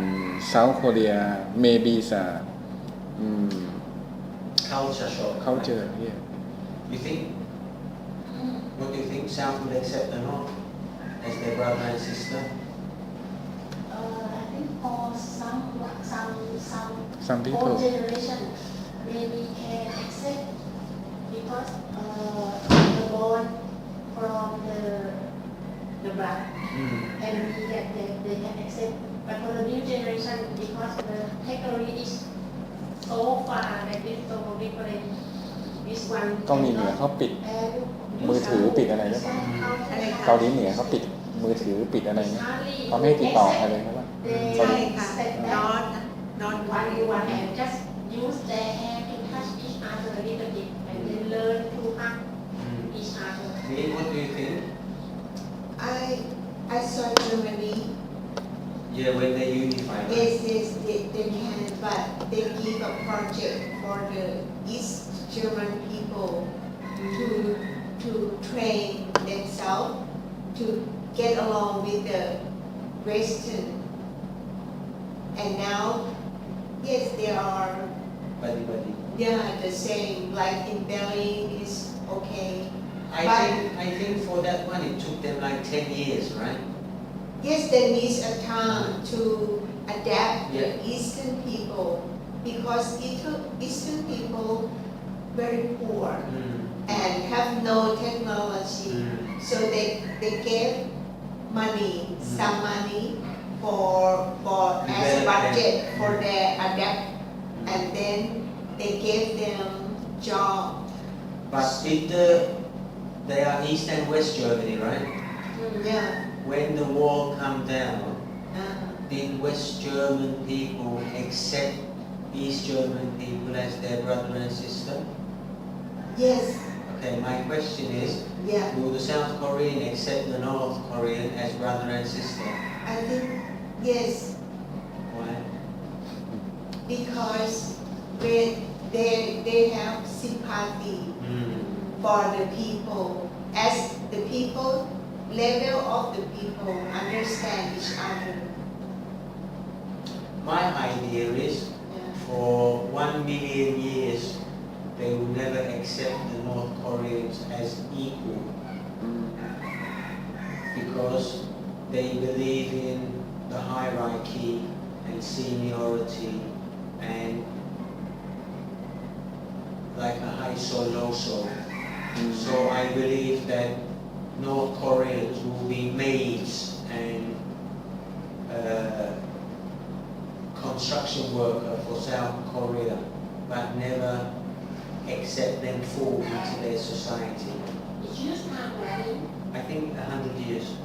South Korea maybe is culture shock. right? culture, yeah. You think? What do you think? South will accept or not as their brother and sister? I think for Some people. old generation, maybe can accept because the bond from the blood and they can accept. But for the new generation, because the technology is so far that it's so different. This one เกาหลีเหนือเขาปิด มือถือปิดอะไรหรือเปล่า เกาหลีเหนือเขาปิดมือถือปิดอะไรเนี่ยเขาไม่ให้ติดต่อใครเลยใช่ปะ ใช่ค่ะ not one and just use their hand to touch each other a little bit and then learn to hug each other. Lee, what do you think? I saw Germany. Yeah, when they unify. right? Yes, they can, but they give a project for the East German people to train themselves to get along with the Western. And now, yes, they are Buddy. the same. Like in Berlin is okay. I think for that one it took them like 10 years, right? Yes, there needs a time to adapt Yeah. the Eastern people because Eastern people very poor and have no technology. So they gave money, some money for as a budget for their adapt, and then they gave them job. But did they are East and West Germany, right? Yeah. When the wall come down, Uh, did West German people accept East German people as their brother and sister? yes. Okay, my question is, Yeah. will the South Korean accept the North Korean as brother and sister? I think yes, Why? because when they have sympathy for the people, as the people level of the people understand each other. My idea is, Yeah. for 1 million years, they will never accept the North Koreans as equal because they believe in the hierarchy and seniority and like a high so low so. So I believe that North Koreans will be maids and construction worker for South Korea, but never accept them full into their society. It's used time, right? I think 100 years.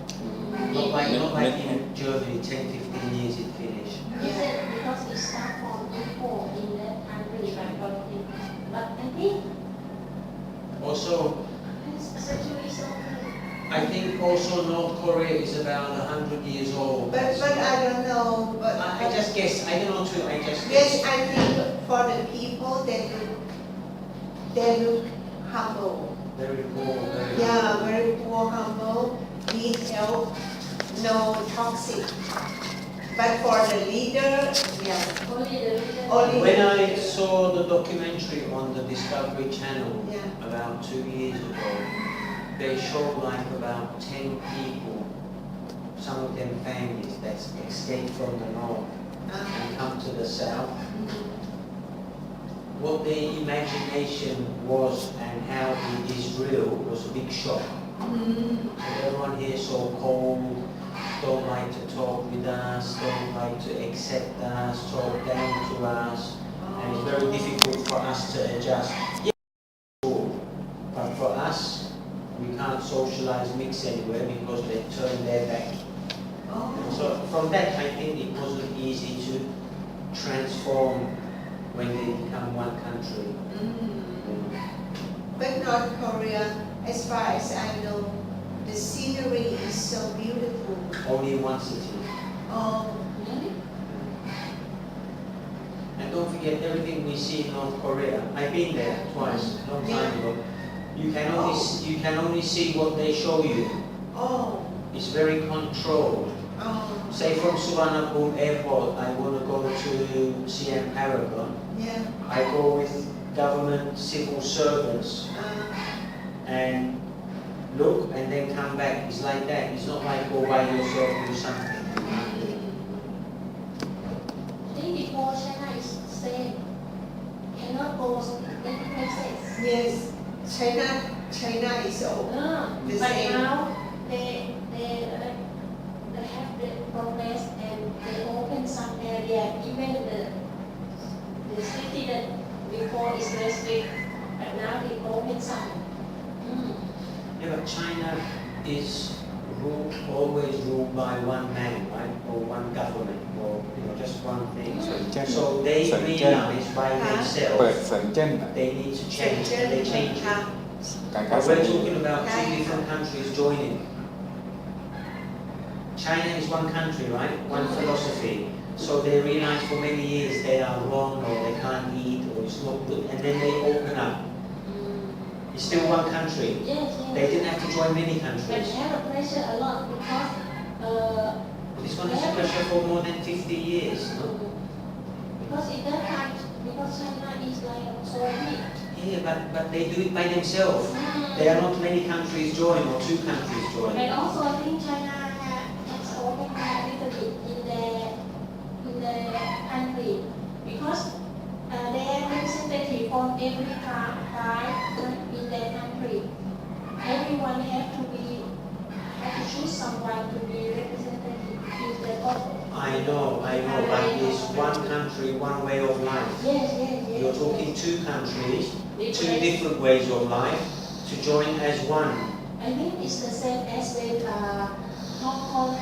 Not like in Germany, 10, 15 years it finished. Is it because it starts from before in that country, but I think Also, it's actually something. I think also North Korea is about 100 years old. But I don't know. But I just guess. I don't know too. I just yes, guess. I think for the people they look humble. Very poor. Very Yeah, very poor, humble, need help, no toxic. But for the leader, yeah, Only the leader. only When the I leader. saw the documentary on the Discovery Channel Yeah. about 2 years ago, they showed like about 10 people, some of them families that escaped from the north and come to the south. What their imagination was and how it is real was a big shock. Everyone here is so cold, don't like to talk with us, don't like to accept us, talk down to us, and it's very difficult for us to adjust. Yeah, sure. But for us, we can't socialize, mix anywhere because they turn their back. Oh. So from that, I think it wasn't easy to transform when they become one country. But North Korea, as far as I know, the scenery is so beautiful. Only one city. Oh, Really? And don't forget everything we see in North Korea. I've been there twice, long time ago. You can only see what they show you. oh, It's very controlled. oh, Say from Suvarnabhumi Airport, I want to go to CM Paragon. yeah. I go with government civil servants and look and then come back. It's like that. It's not like go by yourself and do something. I think before China is same. Cannot go many places. Yes, China is old. The But same. now they have the progress and they open some area, even the city that before is restricted, but now they open some. Yeah, but China is always ruled by one man, right? Or one government, or just one thing. So they realize by เปิด themselves เซินเจิ้น they need to change, and they change it. การค้า But เส we're รี talking about two different countries joining. China is one country, right? One philosophy. So they realize for many years they are wrong, or they can't eat, or it's not good, and then they open up. It's still one country. Yes, They yes. didn't have to join many But countries. have a pressure a lot because This one has pressure for more than 50 years. No? because in that time, because China is like so big. Yeah, but they do it by themselves. There are not many countries join or two countries join. And also I think China has opened a little bit in their country because their representative from every tribe in their country. Everyone have to choose someone to be representative in their office. I know, but it's one country, one way of life. Yes, yes, yes. You're talking two countries, two different ways of life to join as one. I think it's the same as when Hong Kong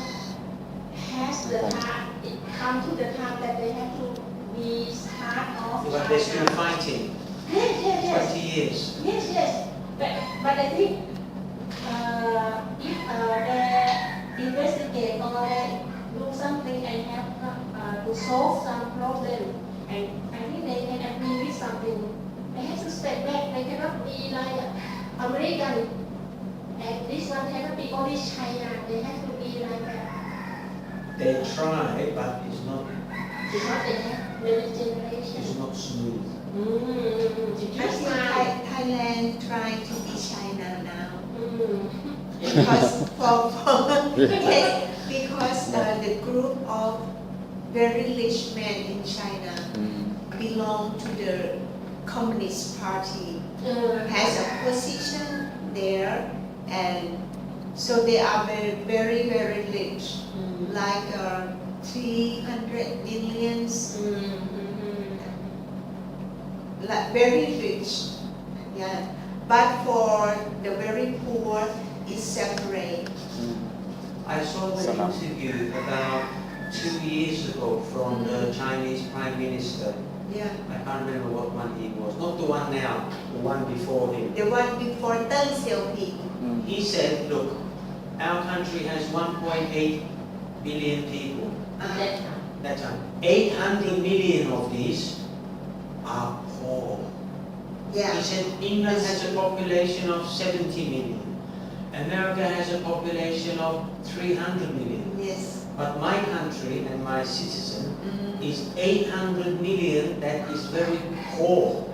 has the time, it come to the time that they have to be part of But they're still China. fighting. Yes. 20 years. Yes. But I think if they investigate or they do something and have to solve some problem, and I think they can agree with something, they have to step back. They cannot be like American, and this one cannot be only China. They have to be like that. They try, but it's not Because they have many generations. it's not smooth. I think Thailand trying to be China now. Mm. Because yes, because the group of very rich men in China belong to the Communist Party, has a position there, and so they are very rich, like 300 millions, like very rich, yeah. But for the very poor, it's separate. I saw the interview about 2 years ago from the Chinese Prime Minister. Yeah. I can't remember what one he was. Not the one now, the one before him. The one before Deng Xiaoping. He said, look, our country has 1.8 billion people. That time. 800 million of these are poor. Yeah. He said England has a population of 70 million. America has a population of 300 million. Yes. But my country and my citizen is 800 million that is very poor.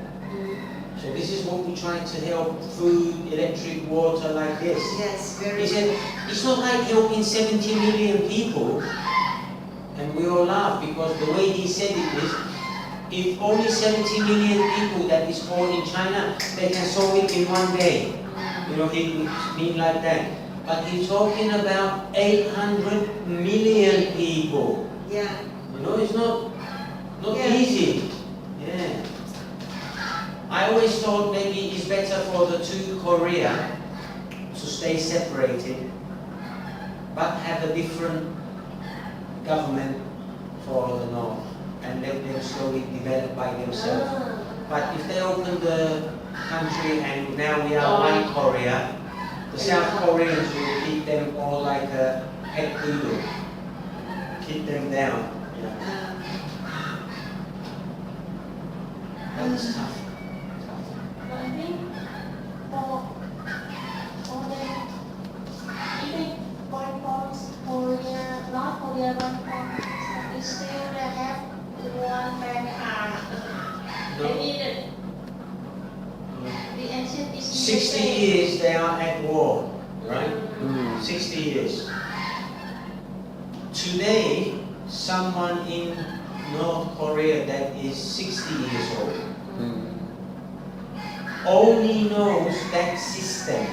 So this is what we're trying to help: food, electric, water, like this. Yes, very. He said, it's not like helping 70 million people. And we all laugh because the way he said it is, if only 70 million people that is poor in China, they can solve it in one day. You know, he would mean like that. But he's talking about 800 million people. Yeah. You know, it's not Yeah. easy. Yeah. I always thought maybe it's better for the two Korea to stay separated, but have a different government for the North and let them slowly develop by themselves. But if they open the country and now we are one Korea, the South Koreans will keep them all like a pet poodle, keep them down. You know. That was tough. But I think for them, even one point Korea, North Korea, one point, but still they have one bad arm. Maybe the ancient is 60 years they are at war, right? 60 years. Today, someone in North Korea that is 60 years old only knows that system.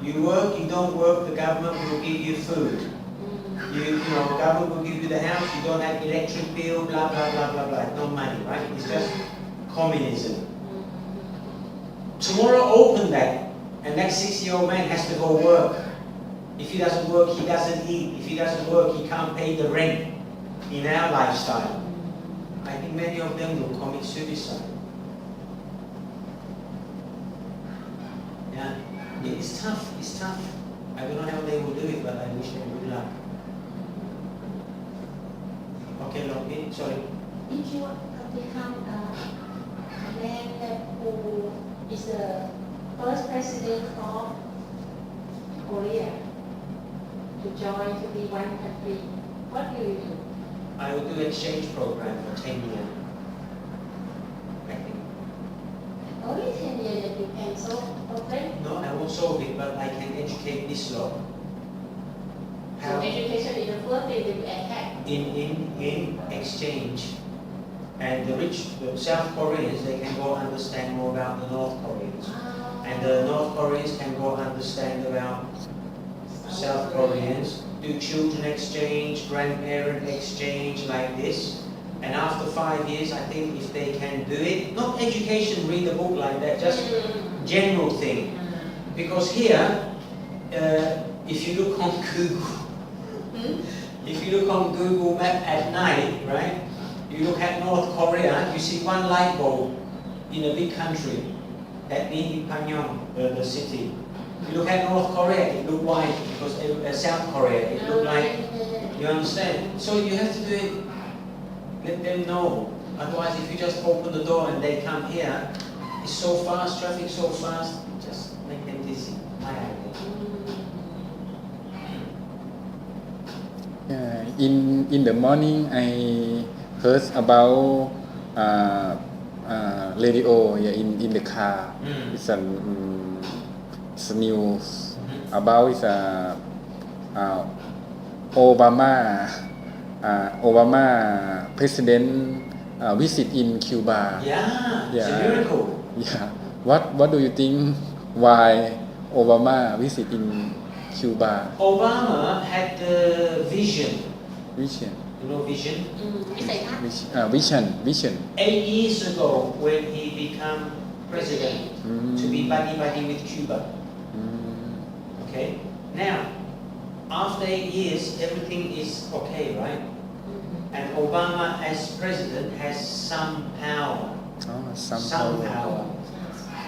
You work, you don't work, the government will give you food. You know, government will give you the house, you don't have electric bill, blah, blah, blah, blah, blah. No money, right? It's just communism. Tomorrow open that, and that 60-year-old man has to go work. If he doesn't work, he doesn't eat. If he doesn't work, he can't pay the rent in our lifestyle. I think many of them will commit suicide. Yeah, it's tough, it's tough. I don't know how they will do it, but I wish them good luck. Okay, Loki, sorry. If you become a man who is the first president of Korea to join to be one country, what will you do? I will do exchange program for 10 years. I think. Only 10 years that you can solve problem. No, I won't solve it, but I can educate this law. So education is the first thing that you attack. In exchange. And the South Koreans, they can go understand more about the North Koreans. And the North Koreans can go understand about South Koreans, do children exchange, grandparent exchange like this. And after 5 years, I think if they can do it, not education, read a book like that, just general thing. Because here, if you look on Google, if you look on Google Map at night, right? You look at North Korea, you see one light bulb in a big country, that means Pyongyang, the city. You look at North Korea, it look white, because South Korea, it look like, you understand? So you have to do it, let them know. Otherwise, if you just open the door and they come here, it's so fast, traffic so fast, just make them dizzy. My idea. In the morning, I heard about radio in the car. It's it's news about Obama president visit in Cuba. Yeah, it's a miracle. Yeah. What do you think? Why Obama visit in Cuba? Obama had the vision. Vision. You know vision? วิสัยทัศน์ Vision. 8 years ago, when he became president, to be buddy with Cuba. Okay. Now, after 8 years, everything is okay, right? And Obama, as president, has some power. Some power.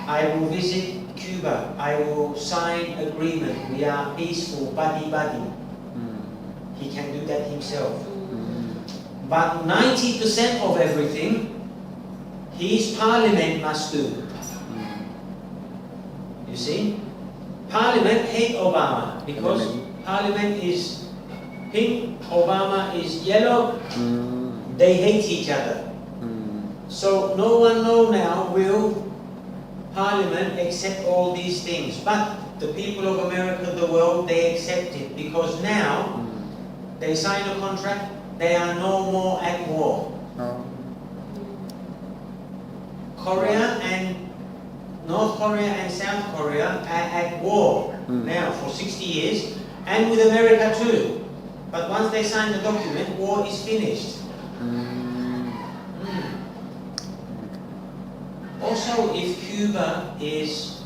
I will visit Cuba. I will sign agreement. We are peaceful, buddy. He can do that himself. But 90% of everything, his parliament must do. You see? Parliament hate Obama because parliament is pink, Obama is yellow. They hate each other. So no one know now will Parliament accept all these things. But the people of America, the world, they accept it because now they sign a contract. They are no more at war. Korea and North Korea and South Korea are at war now for 60 years, and with America too. But once they sign the document, war is finished. Also, if Cuba is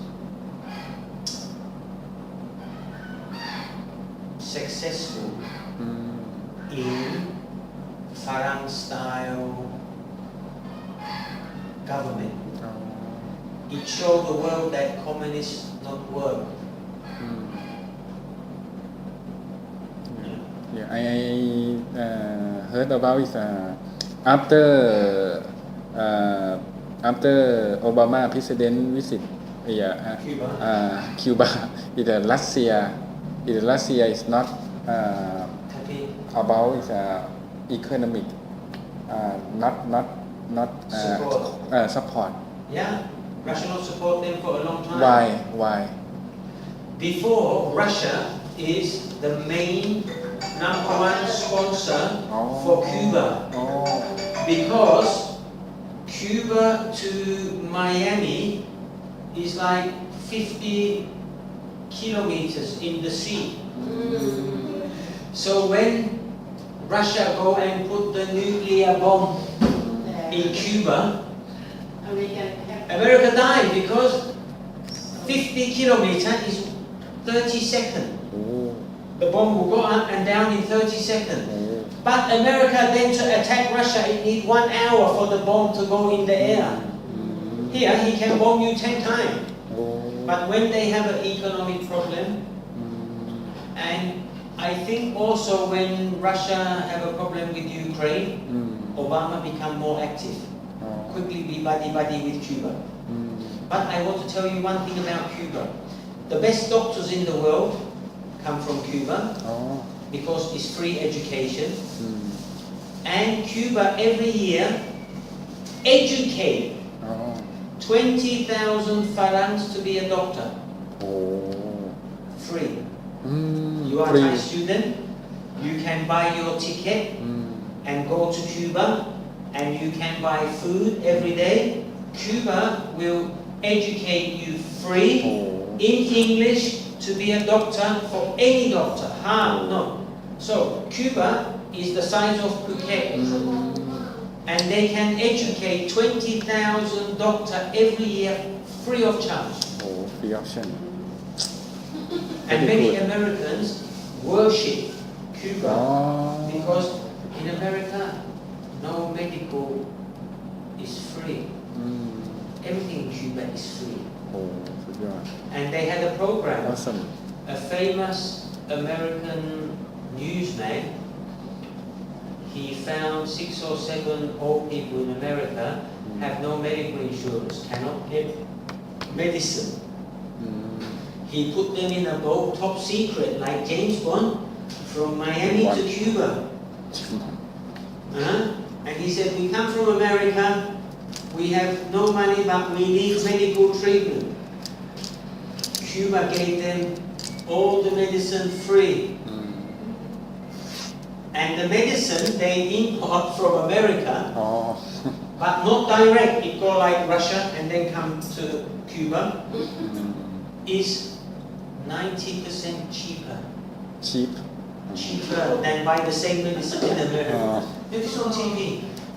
successful in Farang style government, it shows the world that communists not work. Yeah, I heard about it after Obama president visit Cuba. Russia is not about economic, not support. Yeah, Russia not support them for a long time. Why? Before, Russia is the main number one sponsor for Cuba. Because Cuba to Miami is like 50 kilometers in the sea. So when Russia go and put the nuclear bomb in Cuba, America died because 50 kilometers is 30 seconds. The bomb will go up and down in 30 seconds. But America then to attack Russia, it needs 1 hour for the bomb to go in the air. Here, he can bomb you 10 times. But when they have an economic problem, and I think also when Russia have a problem with Ukraine, Obama become more active. Quickly be buddy with Cuba. But I want to tell you one thing about Cuba. The best doctors in the world come from Cuba because it's free education. And Cuba every year educate 20,000 Farangs to be a doctor. Free. You are a Thai student, you can buy your ticket and go to Cuba, and you can buy food every day. Cuba will educate you free in English to be a doctor for any doctor. No. So Cuba is the size of Phuket, and they can educate 20,000 doctors every year free of charge. Free of charge. And Very many good. Americans worship Cuba Oh. because in America, no medical is free. อืม Everything in Cuba is free. โอ้สุดยอด And they had a program. awesome A famous American newsman, he found 6 or 7 old people in America have no medical insurance, cannot get medicine. อืม He put them in a boat, top secret, like James Bond, from Miami to Cuba. And he said, we come from America, we have no money, but we need medical treatment. Cuba gave them all the medicine free. อืม And the medicine they import from America, อ๋อ but not direct, it go like Russia and then come to Cuba, อืม is 90% cheaper. cheap Than buy the same medicine in America. Oh. This is on TV.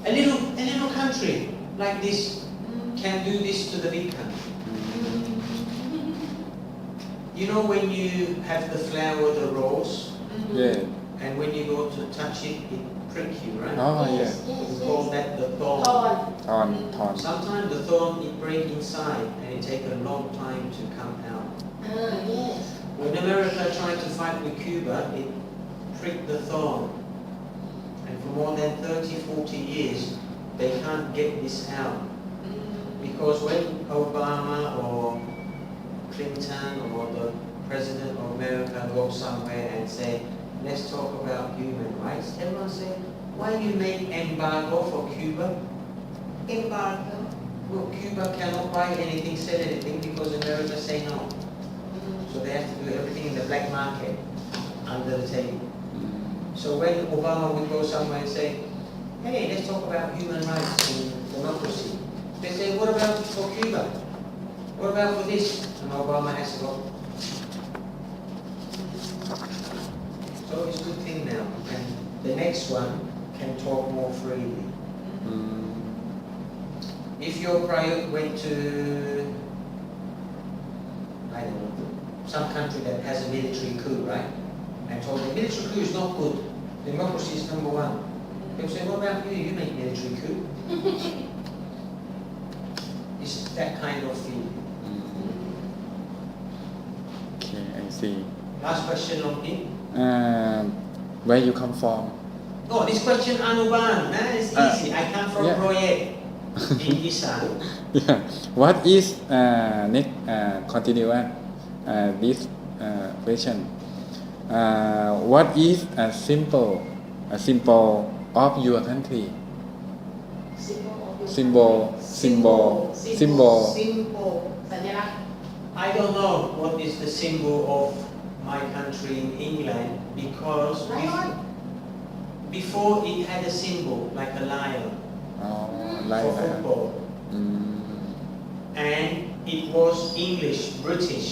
A little country like this can do this to the big country. You know when you have the flower, the rose, yeah and when you go to touch it, it prick you, right? oh yeah Yes, We yes, call yes. that the thorn. Thorn. thorn Sometimes the thorn it break inside and it take a long time to come out. Yes. When America tried to fight with Cuba, it pricked the thorn. And for more than 30-40 years, they can't get this out. Because when Obama or Clinton or the President of America go somewhere and say, let's talk about human rights, everyone say, why you make embargo for Cuba? Embargo. Well, Cuba cannot buy anything, sell anything because America say no. So they have to do everything in the black market, under the table. So when Obama would go somewhere and say, hey, let's talk about human rights and democracy, they say, what about for Cuba? What about for this? And Obama has to go. So it's a good thing now. And the next one can talk more freely. อืม If your prior went to, I don't know, some country that has a military coup, right? And told them military coup is not good. Democracy is number one. They'll say, what about you? You make military coup. It's that kind of feeling. อืม okay I see Last question on him. where you come from Oh, this question Anuban. It's easy. I come from yeah. Royet in Isan. yeah what is next continue this question what is a symbol of your country symbol Symbol. สัญลักษณ์ I don't know what is the symbol of my country in England because Lion. before it had a symbol like a lion อ๋อ for ไล่ไล่ football. อืม And it was English, British.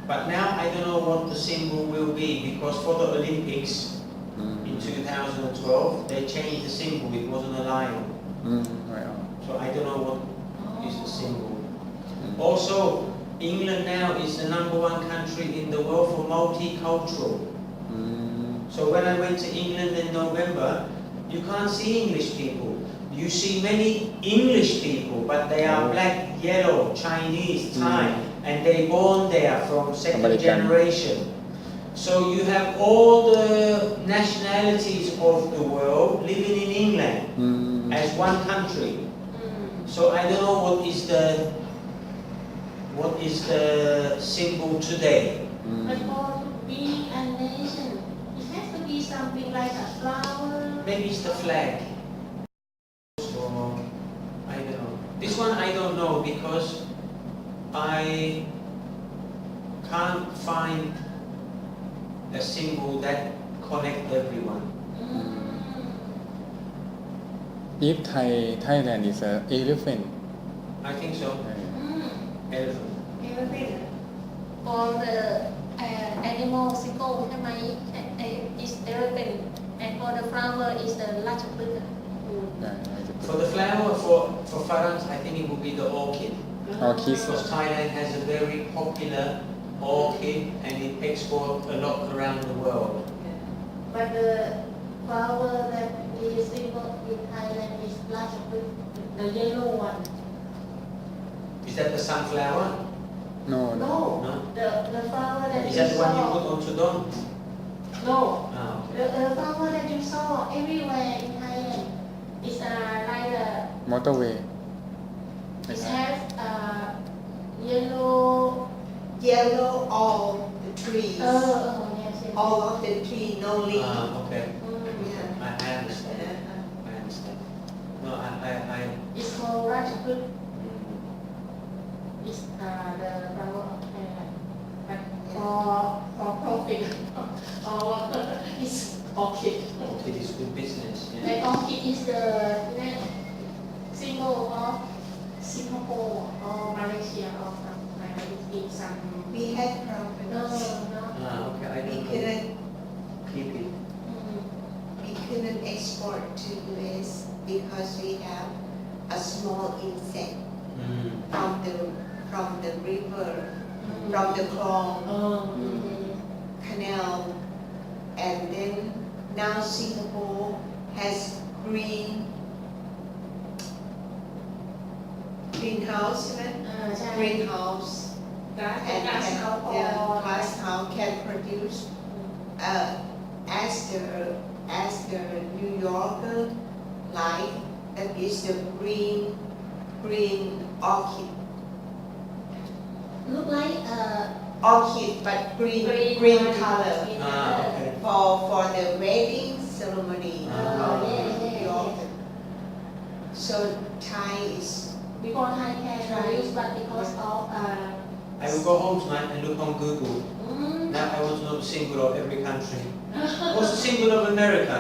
But now I don't know what the symbol will be because for the Olympics อืม in 2012 they changed the symbol. It wasn't a lion. อืมไม่ออก So I don't know what is the symbol. Also, England now is the #1 country in the world for multicultural. อืม So when I went to England in November, you can't see English people. You see many English people, but they are black, yellow, Chinese, Thai, and they born there from second American. generation. So you have all the nationalities of the world living in England อืม as one country. So I don't know what is the symbol today. อืม But for to be a nation, it has to be something like a flower. Maybe it's the flag. Or I don't know. This one I don't know because I can't find a symbol that connect everyone. if Thailand is a elephant I think so. Elephant. Elephant. For the animal symbol ใช่ไหม is elephant and for the flower is the ราชพฤกษ์ For the flower, for Farans, I think it would be the orchid. Orchid. Because Thailand has a very popular orchid, and it exports a lot around the world. But the flower that is symbol in Thailand is large, the yellow one. Is that the sunflower? No, no. No, No. the flower that Is you that the one you saw. put on Tudong? No, Ah, okay. the flower that you saw everywhere in Thailand is like a, Motorway. it has yellow. Yellow all the trees. Yes, yes. All of the tree, no leaf. Ah, okay. Mm. I understand. I understand. No, I It's called Rajaput. It's the flower of Thailand. But for profit, it's orchid. orchid is good business. Yeah. And orchid is the symbol of Singapore or Malaysia or something in some. We had No, problems. no. Ah, okay. I We don't know. couldn't, Keep it. we couldn't export to US because we have a small insect Mm. from the river, from the clong canal, and then now Singapore has greenhouse, right? ใช่ Greenhouse Glass and glass can, house yeah, or glass house can produce as the New Yorker light, that is the green orchid. look like Orchid but green color Ah, okay. for the wedding ceremony Ah, of yes, New yes, York. So Thai is because I can produce, but because of I will go home tonight and look on Google. mm, Now I want to know the symbol of every country. What's the symbol of America?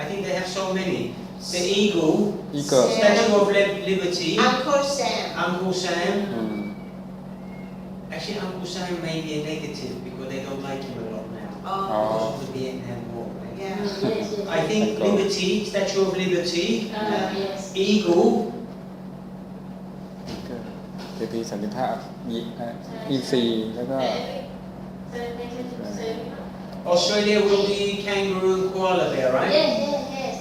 I think they have so many. The eagle, Eagle. Statue of Liberty, Uncle Sam. Uncle Sam. Mm. Actually, Uncle Sam may be a negative because they don't like him a lot now. Oh, Because of the Vietnam War. Right? yeah. yes, yes. I think Liberty, Statue of Liberty, Yes. eagle, ก็จะมีสันนิษฐานอินทรีย์แล้วก็ Australia will be kangaroo and koala bear, right? Yes, yes, yes.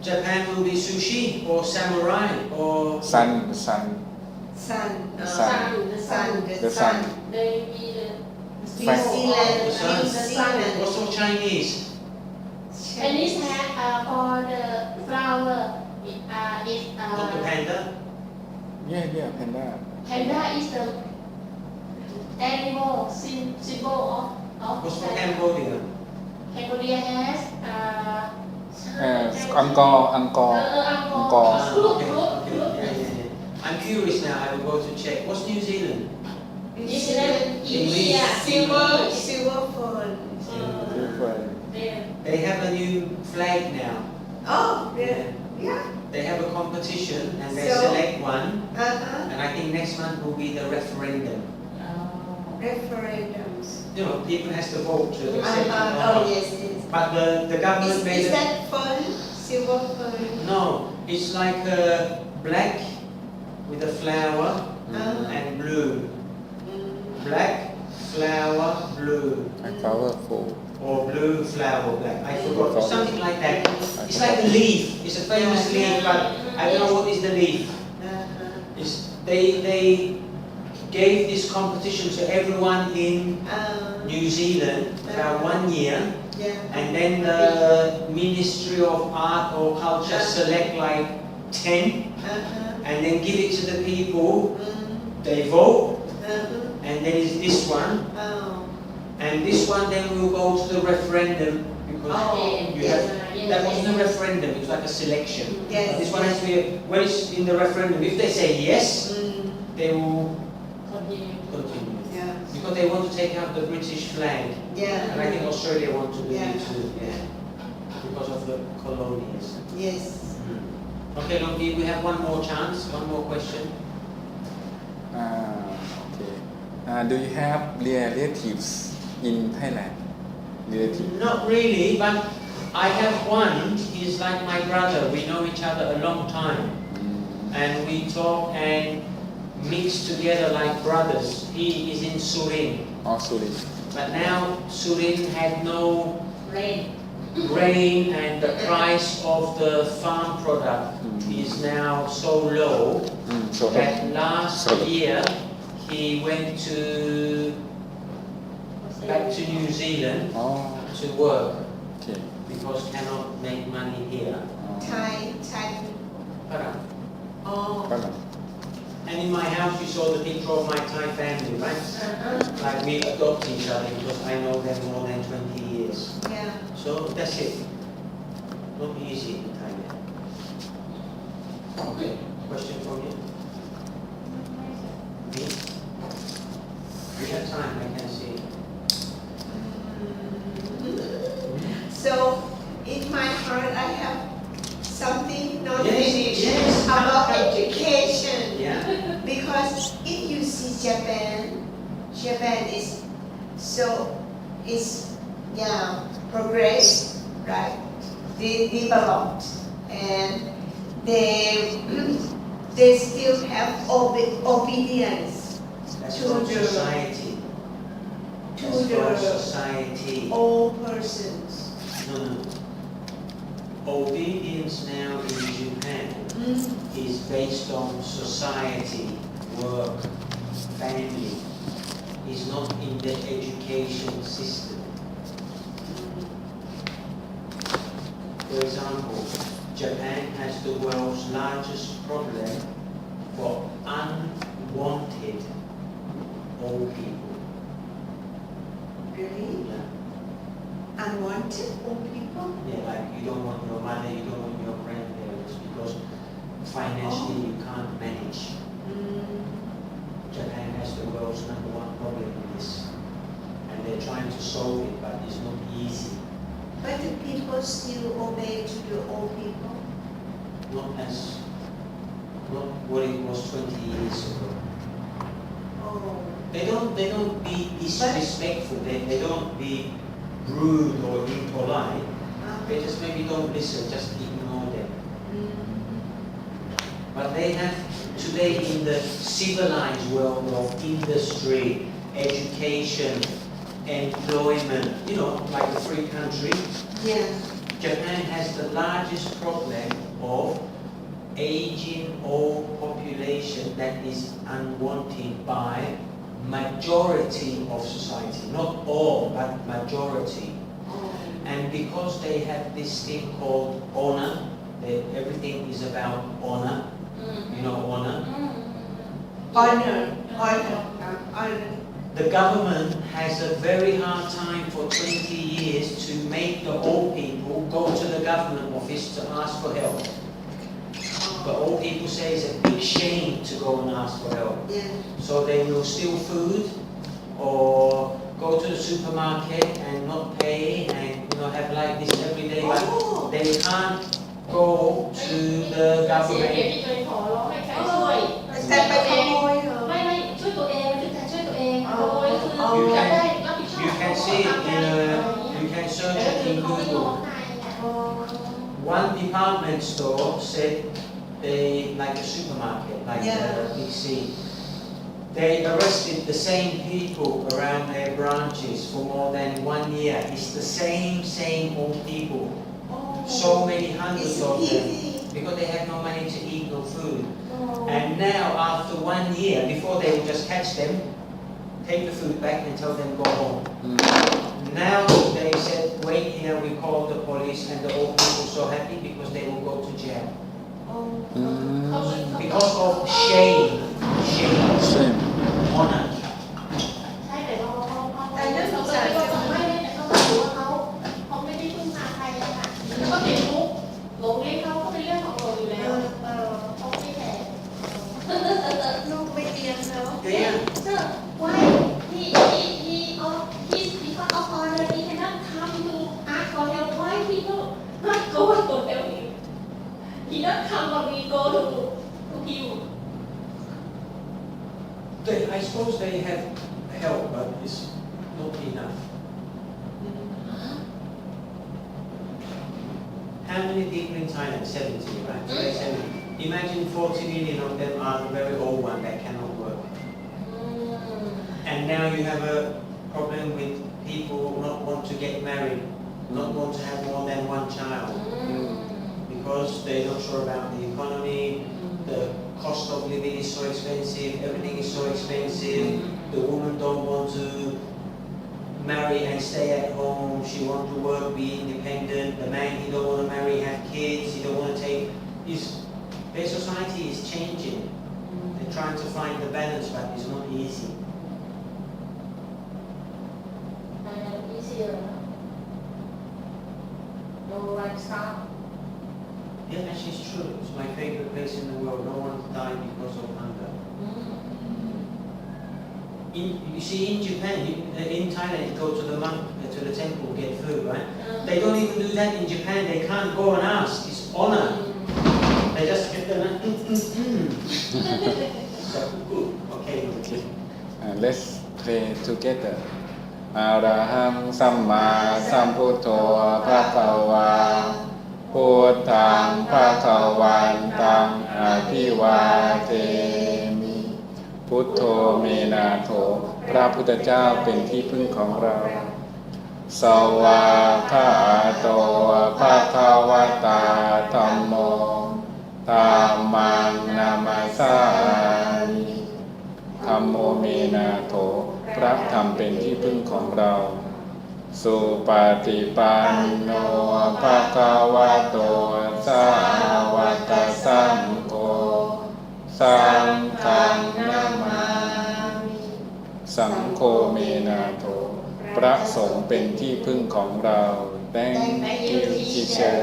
Japan will be sushi or samurai or ซัน Sun. Sun. The sun. They be the New Zealand. The sun. New Zealand. what's for Chinese? And this has for the flower is Not the panda. แย่แพนด้า panda is the animal symbol of What's for Cambodia? Cambodia has อังกอร์ Angkor. Look, okay, look, okay. look. Yeah. I'm curious now. I will go to check. What's New Zealand? New Zealand, India, Silver fern. There. They have a new flag now. Oh, yeah. They have a competition and they So- select one. Uh-huh. And I think next month will be the referendum. Referendums. You know, people has to vote to accept it or Oh, not. yes, yes. But the government made Is it. that fern? Silver fern? No, it's like black with a flower and blue. Black flower blue flowerful or blue flower black. I forgot Flower. something like that. It's like a leaf. It's a famous leaf, but I don't know what is the leaf. Uh-huh. It's, they gave this competition to everyone in New Zealand about 1 year, Yeah. and then the Ministry of Art or Culture select like 10, Uh-huh. and then give it to the people. Mm. They vote, Uh-huh. and there is this one, Oh. and this one then will go to the referendum because Oh, you have. That wasn't a referendum; it was like a selection. Yes. But this one has to be when it's in the referendum. If they say yes, Mm. they will Continue. continue Yeah. because they want to take out the British flag, Yeah. and I think Australia want to do Yeah. it too. Yeah, because of the colonies. Yes. Okay, Longi, we have one more chance, one more question. Okay. Do you have relatives in Thailand? Relative. Not really, but I have one. He's like my brother. We know each other a long time, and we talk. And mixed together like brothers. He is in Surin, or Surin. but now Surin had no Rain. rain and the price of the farm product is now so low So that last So- year he went back to New Zealand oh, to work okay. because cannot make money here. Thai. Parang. Oh. ฝรั่ง And in my house you saw the picture of my Thai family, right? Like we adopt each other because I know them more than 20 years. Yeah. So that's it. Not easy in Thailand. Okay, question from you? Me? We have time, I can see. So in my heart I have something not Yes, finished yes. about education. Yeah? Because if you see Japan is progress, right? They developed and they still have obedience That's To called the- society. to That's called the society. old persons. No. Obedience now in Japan is based on society, work, family. It's not in the education system. For example, Japan has the world's largest problem for unwanted old people. Really? Yeah. Unwanted old people? Yeah, like you don't want your mother, you don't want your grandparents because financially you can't manage. Japan has the world's #1 problem with this. And they're trying to solve it, but it's not easy. But the people still obey to the old people? Not what it was 20 years ago. Oh. They don't be disrespectful, they don't be rude or impolite. They just maybe don't listen, just ignore them. But they have today in the civilized world of industry, education, employment, like a free country, Yeah. Japan has the largest problem of aging old population that is unwanted by majority of society, not all, but majority. And because they have this thing called honor, everything is about honor. You know honor? Honor. The government has a very hard time for 20 years to make the old people go to the government office to ask for help. But old people say it's a big shame to go and ask for help. Yeah. So they will steal food or go to the supermarket and not pay and have like this every day. But Oh. they can't go to the เสียเปรียบ government. ที่เคยขอร้องให้ใครช่วย แต่ไปขโมยเหรอ ไม่ช่วยตัวเองคือการช่วยตัวเองโดยคือ You จะ can ได้รับผิดชอบ you can see it you can search it in เขาไม่ร้อง Google. ไห้ One department store said they, like a supermarket, like Yeah. a big C, they arrested the same people around their branches for more than 1 year. It's the same old people. So many hundreds It's of them. easy. Because they have no money to eat, no food. And now, after 1 year, before they would just catch them, take the food back and tell them go home. Now they said, wait here, we call the police, and the old people so happy because they will go to jail. Because of shame, Shame. honor. ใช่แต่เราเขาไม่ได้เขาไม่ได้แต่เขาถือว่าเขาไม่ได้พึ่งพาใครแล้วค่ะแล้วก็ติดคุกหลงเลี้ยงเขาก็เป็นเรื่องของเราอยู่แล้วเขาไม่แคร์ ลูกไม่เตียงแล้ว Yeah. So why because of honor he cannot come to ask for help. Why people not go to help him? He not come but we go to him. I suppose they have help, but it's not enough. How many people in Thailand? 70, right? Today 70. Imagine 40 million of them are the very old one that cannot work. And now you have a problem with people not want to get married, not want to have more than one child, because they're not sure about the economy, the cost of living is so expensive, everything is so expensive, the woman don't want to marry and stay at home, she want to work, be independent, the man, he don't want to marry, have kids, he don't want to take, their society is changing. They're trying to find the balance, but it's not easy. Easier. No lifestyle. Yeah, actually it's true. It's my favorite place in the world. No one died because of hunger. You see, in Japan, in Thailand, you go to the to the temple, get food, right? They don't even do that in Japan. They can't go and ask. It's honor. They just get them and so, okay. Let's pray together. อะระหังสัมมาสัมพุทโธภะคะวาพุทธังภะคะวันตังอะภิวาเทมิพุทโธเมนาโถพระพุทธเจ้าเป็นที่พึ่งของเราสวากขาโตภะคะวะตาธัมโมธัมมังนามัสสามิธัมโมเมนาโถพระธรรมเป็นที่พึ่งของเราสุปฏิปันโนภะคะวะโตสาวกสังโฆสังฆังนามามิสังโฆเมนาโถพระสงฆ์เป็นที่พึ่งของเรา Thank you teacher